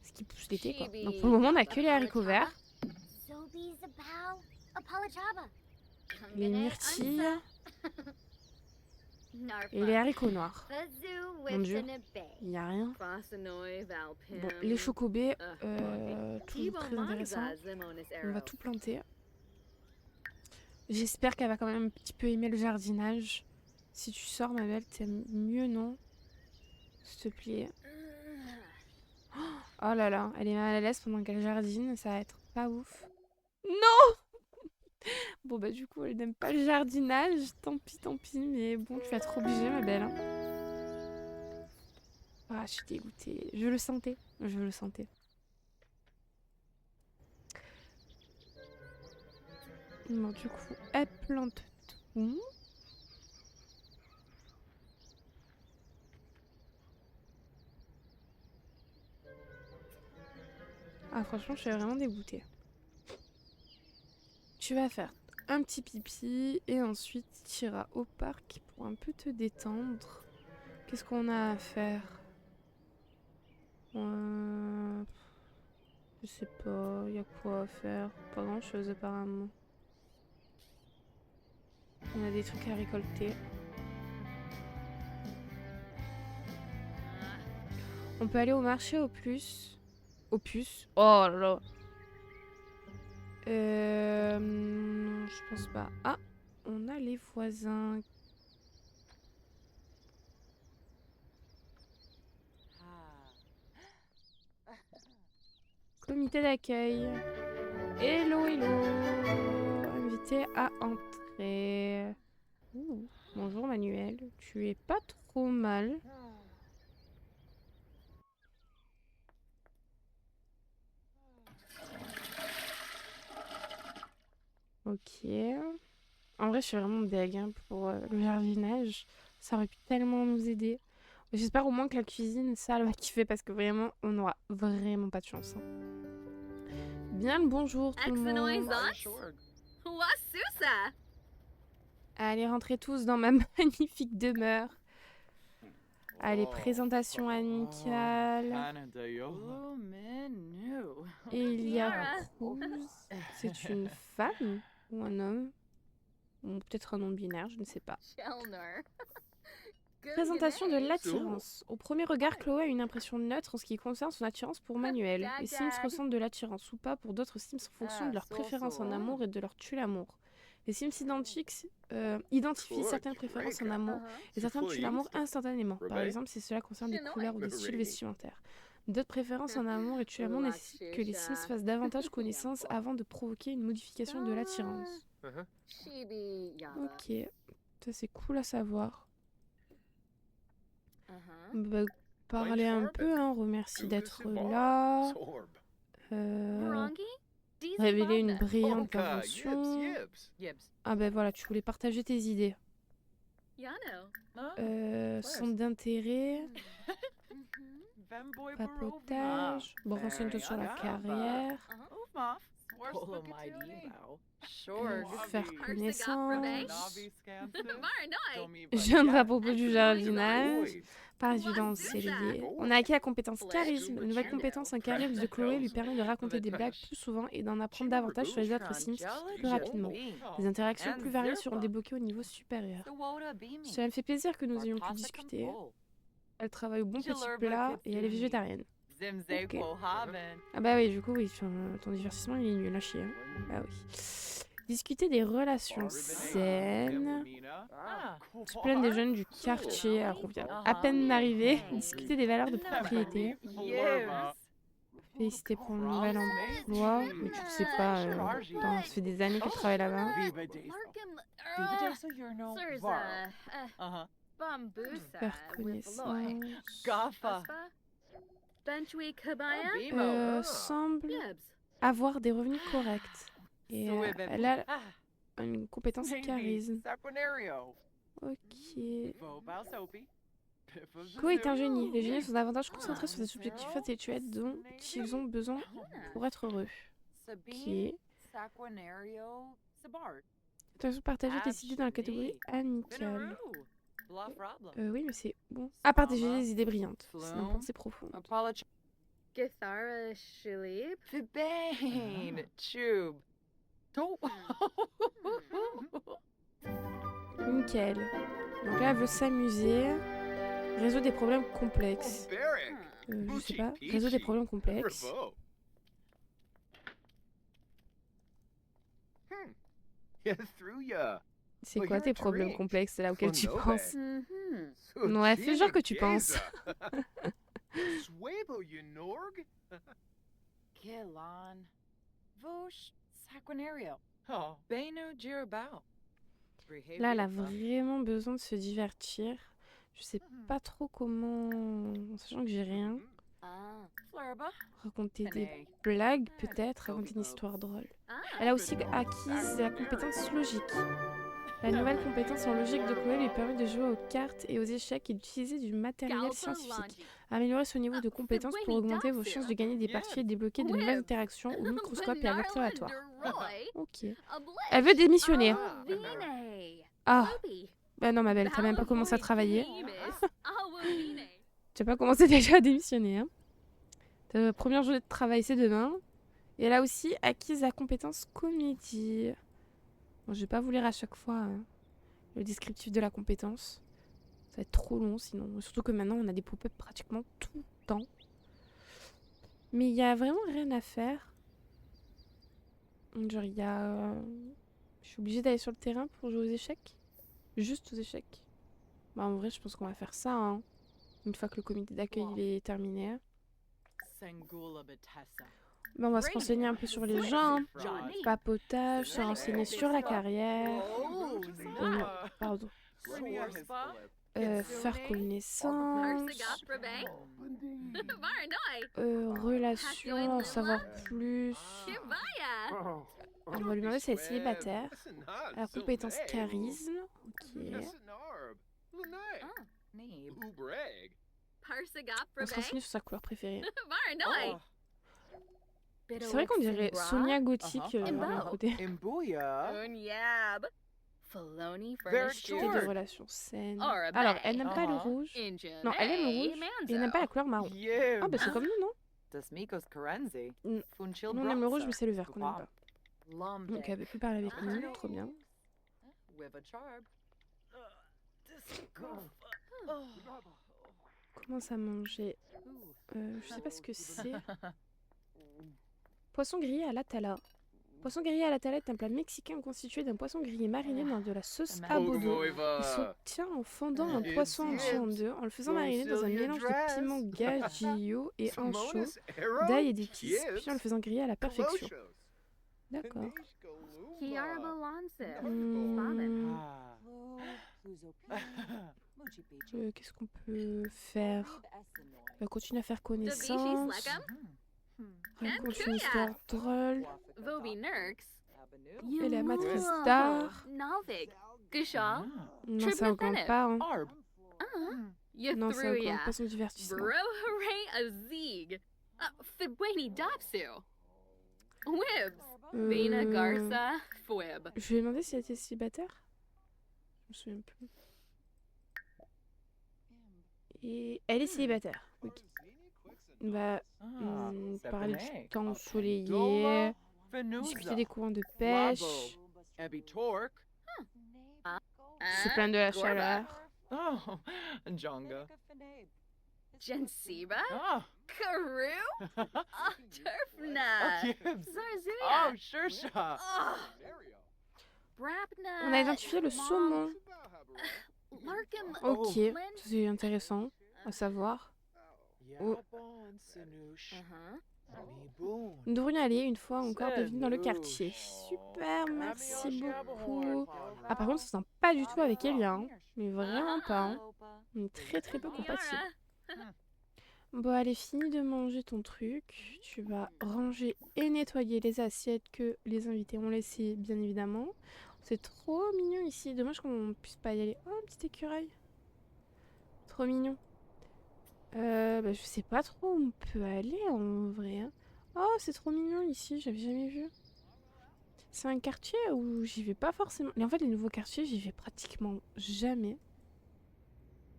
Speaker 1: ce qui pousse l'été, quoi. Donc pour le moment, on n'a que les haricots verts, les myrtilles et les haricots noirs. Mon Dieu, il n'y a rien. Bon, les chocobés, toujours très intéressant. On va tout planter. J'espère qu'elle va quand même un petit peu aimer le jardinage. Si tu sors, ma belle, t'aimes mieux, non? S'il te plaît. Oh là là, elle est mal à l'aise pendant qu'elle jardine, ça va être pas ouf. Non! Bon bah du coup, elle n'aime pas le jardinage, tant pis, mais bon, tu vas être obligée, ma belle. Hein. Ah, je suis dégoûtée. Je le sentais. Bon, du coup, elle plante tout. Ah, franchement, je suis vraiment dégoûtée. Tu vas faire un petit pipi et ensuite tu iras au parc pour un peu te détendre. Qu'est-ce qu'on a à faire? Je sais pas, il y a quoi à faire? Pas grand-chose apparemment. On a des trucs à récolter. On peut aller au marché au plus. Au puce. Oh là là. Non, je pense pas. Ah, on a les voisins. Comité d'accueil. Hello, hello. Invité à entrer. Ouh, bonjour Manuel. Tu es pas trop mal. Ok. En vrai, je suis vraiment deg hein, pour le jardinage. Ça aurait pu tellement nous aider. J'espère au moins que la cuisine, ça, elle va kiffer parce que vraiment, on n'aura vraiment pas de chance. Hein. Bien le bonjour tout le monde.
Speaker 2: Wasusa!
Speaker 1: Allez, rentrez tous dans ma magnifique demeure. Allez, présentation amicale. Elia Cruz. C'est une femme ou un homme? Ou peut-être un non-binaire, je ne sais pas.
Speaker 2: Chelner.
Speaker 1: Présentation de l'attirance. Au premier regard, Chloé a une impression neutre en ce qui concerne son attirance pour Manuel. Les Sims ressentent de l'attirance ou pas pour d'autres Sims en fonction de leur préférence en amour et de leur tue l'amour. Les Sims identifient certaines préférences en amour et certains tuent l'amour instantanément. Par exemple, si cela concerne des couleurs ou des styles vestimentaires. D'autres préférences en amour et tue l'amour nécessitent que les Sims fassent davantage connaissance avant de provoquer une modification de l'attirance. Ok, ça c'est cool à savoir. Bah, parler un peu, hein, remercie d'être là. Révéler une brillante invention. Ah ben voilà, tu voulais partager tes idées. Centre d'intérêt. Papotage. Bon, renseigne-toi sur la carrière. Faire connaissance. Je viendrai à propos du jardinage. Par évidence, c'est lié. On a acquis la compétence charisme. La nouvelle compétence en charisme de Chloé lui permet de raconter des blagues plus souvent et d'en apprendre davantage sur les autres Sims plus rapidement. Les interactions plus variées seront débloquées au niveau supérieur. Cela me fait plaisir que nous ayons pu discuter. Elle travaille au bon petit plat et elle est végétarienne. Ok. Ah bah oui, du coup, oui, ton divertissement il est nul à chier. Hein. Ah oui. Discuter des relations saines. Se plaindre des jeunes du quartier. Alors, on vient à peine d'arriver. Discuter des valeurs de propriété. Féliciter pour le nouvel emploi. Mais tu le sais pas, ça fait des années qu'elle travaille là-bas. Faire connaissance. Semble avoir des revenus corrects. Et elle a une compétence charisme. Ok. Chloé est un génie. Les génies sont davantage concentrés sur des objectifs intellectuels dont ils ont besoin pour être heureux. Ok. Attention, partager tes idées dans la catégorie amicale. Oui, mais c'est bon. À partager des idées brillantes. C'est une pensée profonde.
Speaker 2: Githara Shilib.
Speaker 3: Tube.
Speaker 1: Nickel. Donc là, elle veut s'amuser. Résoudre des problèmes complexes. Je sais pas. Résoudre des problèmes complexes. C'est quoi tes problèmes complexes là auxquels tu penses? Ouais, fais genre que tu penses. Là, elle a vraiment besoin de se divertir. Je sais pas trop comment, en sachant que j'ai rien. Raconter des blagues, peut-être, raconter une histoire drôle. Elle a aussi acquis la compétence logique. La nouvelle compétence en logique de Chloé lui permet de jouer aux cartes et aux échecs et d'utiliser du matériel scientifique. Améliorer son niveau de compétence pour augmenter vos chances de gagner des parties et débloquer de nouvelles interactions au microscope et à l'observatoire. Ok. Elle veut démissionner. Ah. Bah non ma belle, t'as même pas commencé à travailler. Tu as pas commencé déjà à démissionner. Hein. Ta première journée de travail c'est demain. Et elle a aussi acquis la compétence comédie. Bon, je vais pas vous lire à chaque fois le descriptif de la compétence. Ça va être trop long sinon. Surtout que maintenant on a des pop-up pratiquement tout le temps. Mais il y a vraiment rien à faire. Genre il y a... Je suis obligée d'aller sur le terrain pour jouer aux échecs. Juste aux échecs. Bah en vrai je pense qu'on va faire ça hein. Une fois que le comité d'accueil est terminé. Mais on va se renseigner un peu sur les gens. Papotage, se renseigner sur la carrière. Non, pardon. Faire connaissance. Relations, en savoir plus. On va lui demander si elle est célibataire. La compétence charisme. Ok. On se renseigne sur sa couleur préférée. C'est vrai qu'on dirait Sonia Gothic d'un côté. J'ai des relations saines. Alors, elle n'aime pas le rouge. Non, elle aime le rouge. Et elle n'aime pas la couleur marron. Ah, bah c'est comme nous, non? Nous, on aime le rouge, mais c'est le vert qu'on n'aime pas. Donc, elle veut plus parler avec nous. Trop bien. Commence à manger. Je sais pas ce que c'est. Poisson grillé à la tala. Poisson grillé à la tala est un plat mexicain constitué d'un poisson grillé mariné dans de la sauce abodo. Il s'obtient en fondant un poisson entier en deux, en le faisant mariner dans un mélange de piment gagillo et ancho, d'ail et d'épices, puis en le faisant griller à la perfection. D'accord. Qu'est-ce qu'on peut faire? On va continuer à faire connaissance. Raconte une histoire drôle. Et la matrice d'art. Non, ça augmente pas. Hein. Non, ça augmente pas son divertissement. Je lui ai demandé si elle était célibataire. Je me souviens plus. Et elle est célibataire. Ok. Bah, parler du temps ensoleillé, discuter des courants de pêche, se plaindre de la chaleur.
Speaker 2: Jensiba? Karoo? Turfna? Zarzuya?
Speaker 1: On a identifié le saumon. Ok, c'est intéressant à savoir. Oh. Nous devrions aller une fois encore bienvenue dans le quartier. Super, merci beaucoup. Ah, par contre, ça sent pas du tout avec Elia, hein. Mais vraiment pas. Hein. On est très très peu compatibles. Bon, allez, fini de manger ton truc. Tu vas ranger et nettoyer les assiettes que les invités ont laissées, bien évidemment. C'est trop mignon ici. Dommage qu'on puisse pas y aller. Oh, un petit écureuil. Trop mignon. Bah, je sais pas trop où on peut aller en vrai. Hein. Oh, c'est trop mignon ici, j'avais jamais vu. C'est un quartier où j'y vais pas forcément. Et en fait, les nouveaux quartiers, j'y vais pratiquement jamais.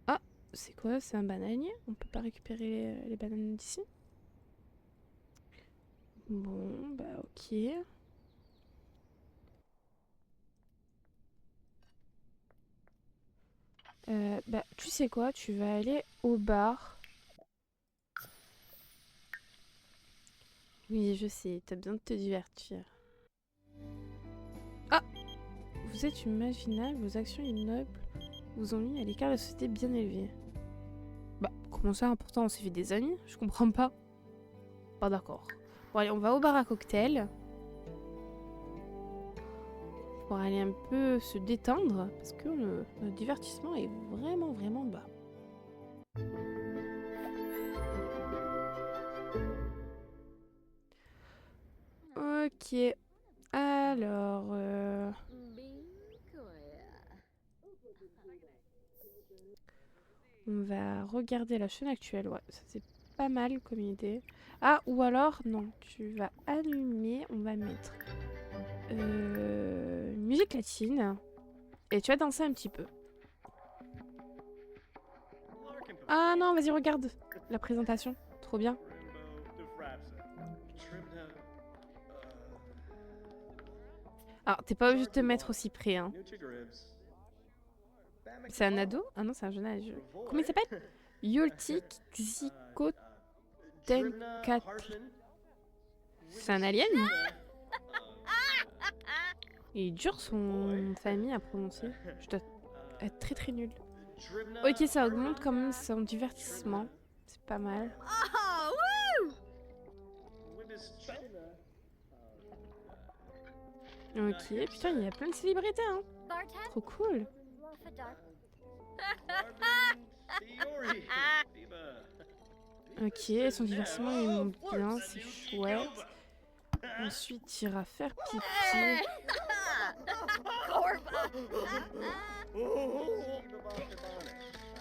Speaker 1: Ah, c'est quoi? C'est un bananier? On peut pas récupérer les bananes d'ici? Bon, bah ok. Bah, tu sais quoi? Tu vas aller au bar. Oui, je sais, t'as besoin de te divertir. Ah! Vous êtes imaginable, vos actions ignobles vous ont mis à l'écart de la société bien élevée. Bah, comment ça? Pourtant, on s'est fait des amis? Je comprends pas. Pas d'accord. Bon, allez, on va au bar à cocktail. Pour aller un peu se détendre, parce que notre divertissement est vraiment, vraiment bas. Ok. Alors... On va regarder la chaîne actuelle. Ouais, ça c'est pas mal comme idée. Ah, ou alors, non, tu vas allumer, on va mettre musique latine. Et tu vas danser un petit peu. Ah non, vas-y, regarde la présentation. Trop bien. Alors, t'es pas obligé de te mettre aussi près, hein. C'est un ado? Ah non, c'est un jeune âge. Comment il s'appelle? Yoltik Xikotencatl. C'est un alien? Il est dur son famille à prononcer. Je dois être très très nulle. Ok, ça augmente quand même son divertissement. C'est pas mal. Ok, putain, il y a plein de célébrités, hein. Trop cool. Ok, son divertissement il monte bien, c'est chouette. Ensuite, il ira faire pipi.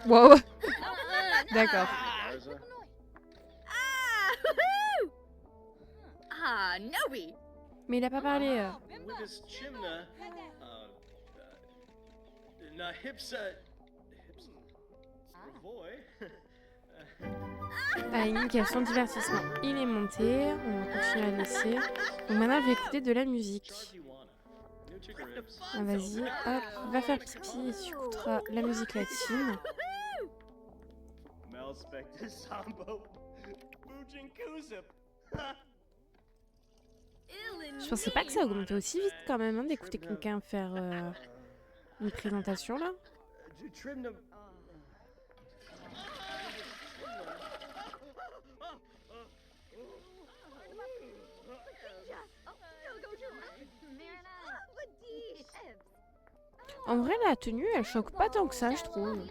Speaker 1: Wow, d'accord.
Speaker 2: Ah, Nobi!
Speaker 1: Mais il a pas parlé. Ah, nickel, son divertissement, il est monté. On va continuer à laisser. Donc maintenant, je vais écouter de la musique. Ah, vas-y, hop, va faire pipi et tu écouteras la musique latine. Je pensais pas que ça augmentait aussi vite quand même, hein, d'écouter quelqu'un faire une présentation là. En vrai, la tenue, elle choque pas tant que ça, je trouve.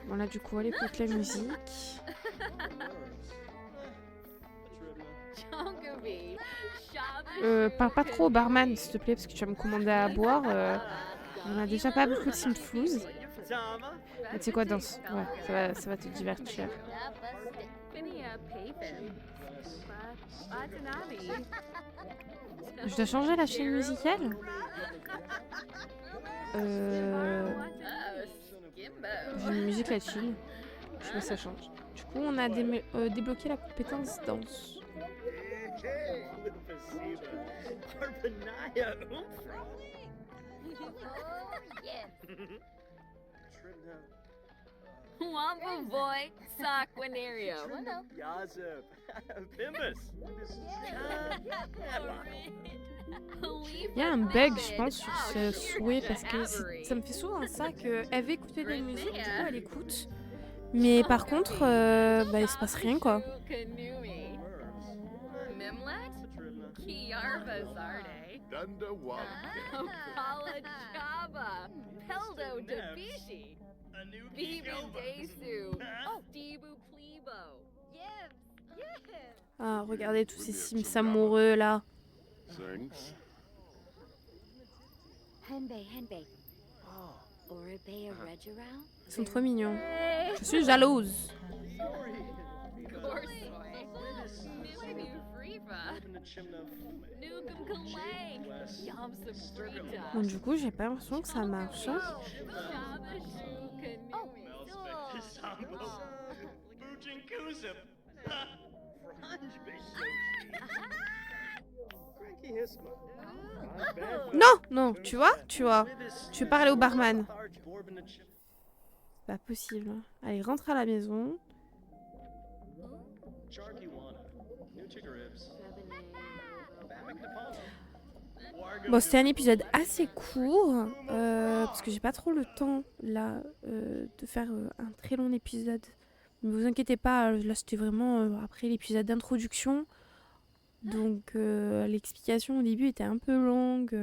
Speaker 1: Bon là, du coup, elle écoute la musique. Parle pas trop au barman, s'il te plaît, parce que tu vas me commander à boire. On a déjà pas beaucoup de simflouz. Tu sais quoi, danse. Ouais, ça va te divertir. Je dois changer la chaîne musicale. J'ai une musique latine. Je sais pas si ça change. Du coup, on a débloqué la compétence danse.
Speaker 2: Wampa boy, Saquinario.
Speaker 1: Il y a un bug, je pense, sur ce souhait parce que ça me fait souvent ça qu'elle veut écouter de la musique, du coup elle écoute. Mais par contre, il se passe rien quoi. Ah, regardez tous ces Sims amoureux là. Ils sont trop mignons. Je suis jalouse. Bon, du coup, j'ai pas l'impression que ça marche. Non, tu vois. Tu veux parler au barman. C'est pas possible. Allez, rentre à la maison. Bon, c'était un épisode assez court, parce que j'ai pas trop le temps, là, de faire un très long épisode. Ne vous inquiétez pas, là, c'était vraiment après l'épisode d'introduction. Donc, l'explication au début était un peu longue,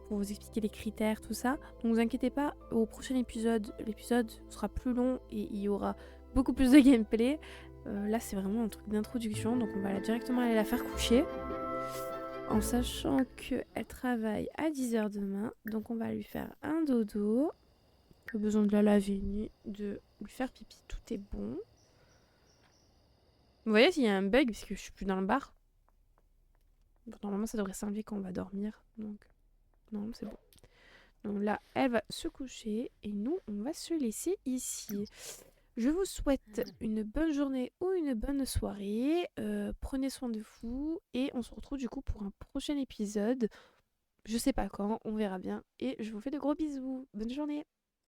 Speaker 1: pour vous expliquer les critères, tout ça. Donc, vous inquiétez pas, au prochain épisode, l'épisode sera plus long et il y aura beaucoup plus de gameplay. Là, c'est vraiment un truc d'introduction, donc on va directement aller la faire coucher. En sachant qu'elle travaille à 10h demain. Donc on va lui faire un dodo. Pas besoin de la laver ni de lui faire pipi. Tout est bon. Vous voyez s'il y a un bug parce que je suis plus dans le bar. Normalement ça devrait s'enlever quand on va dormir. Donc non, c'est bon. Donc là elle va se coucher. Et nous on va se laisser ici. Je vous souhaite une bonne journée ou une bonne soirée. Prenez soin de vous. Et on se retrouve du coup pour un prochain épisode. Je sais pas quand, on verra bien. Et je vous fais de gros bisous. Bonne journée.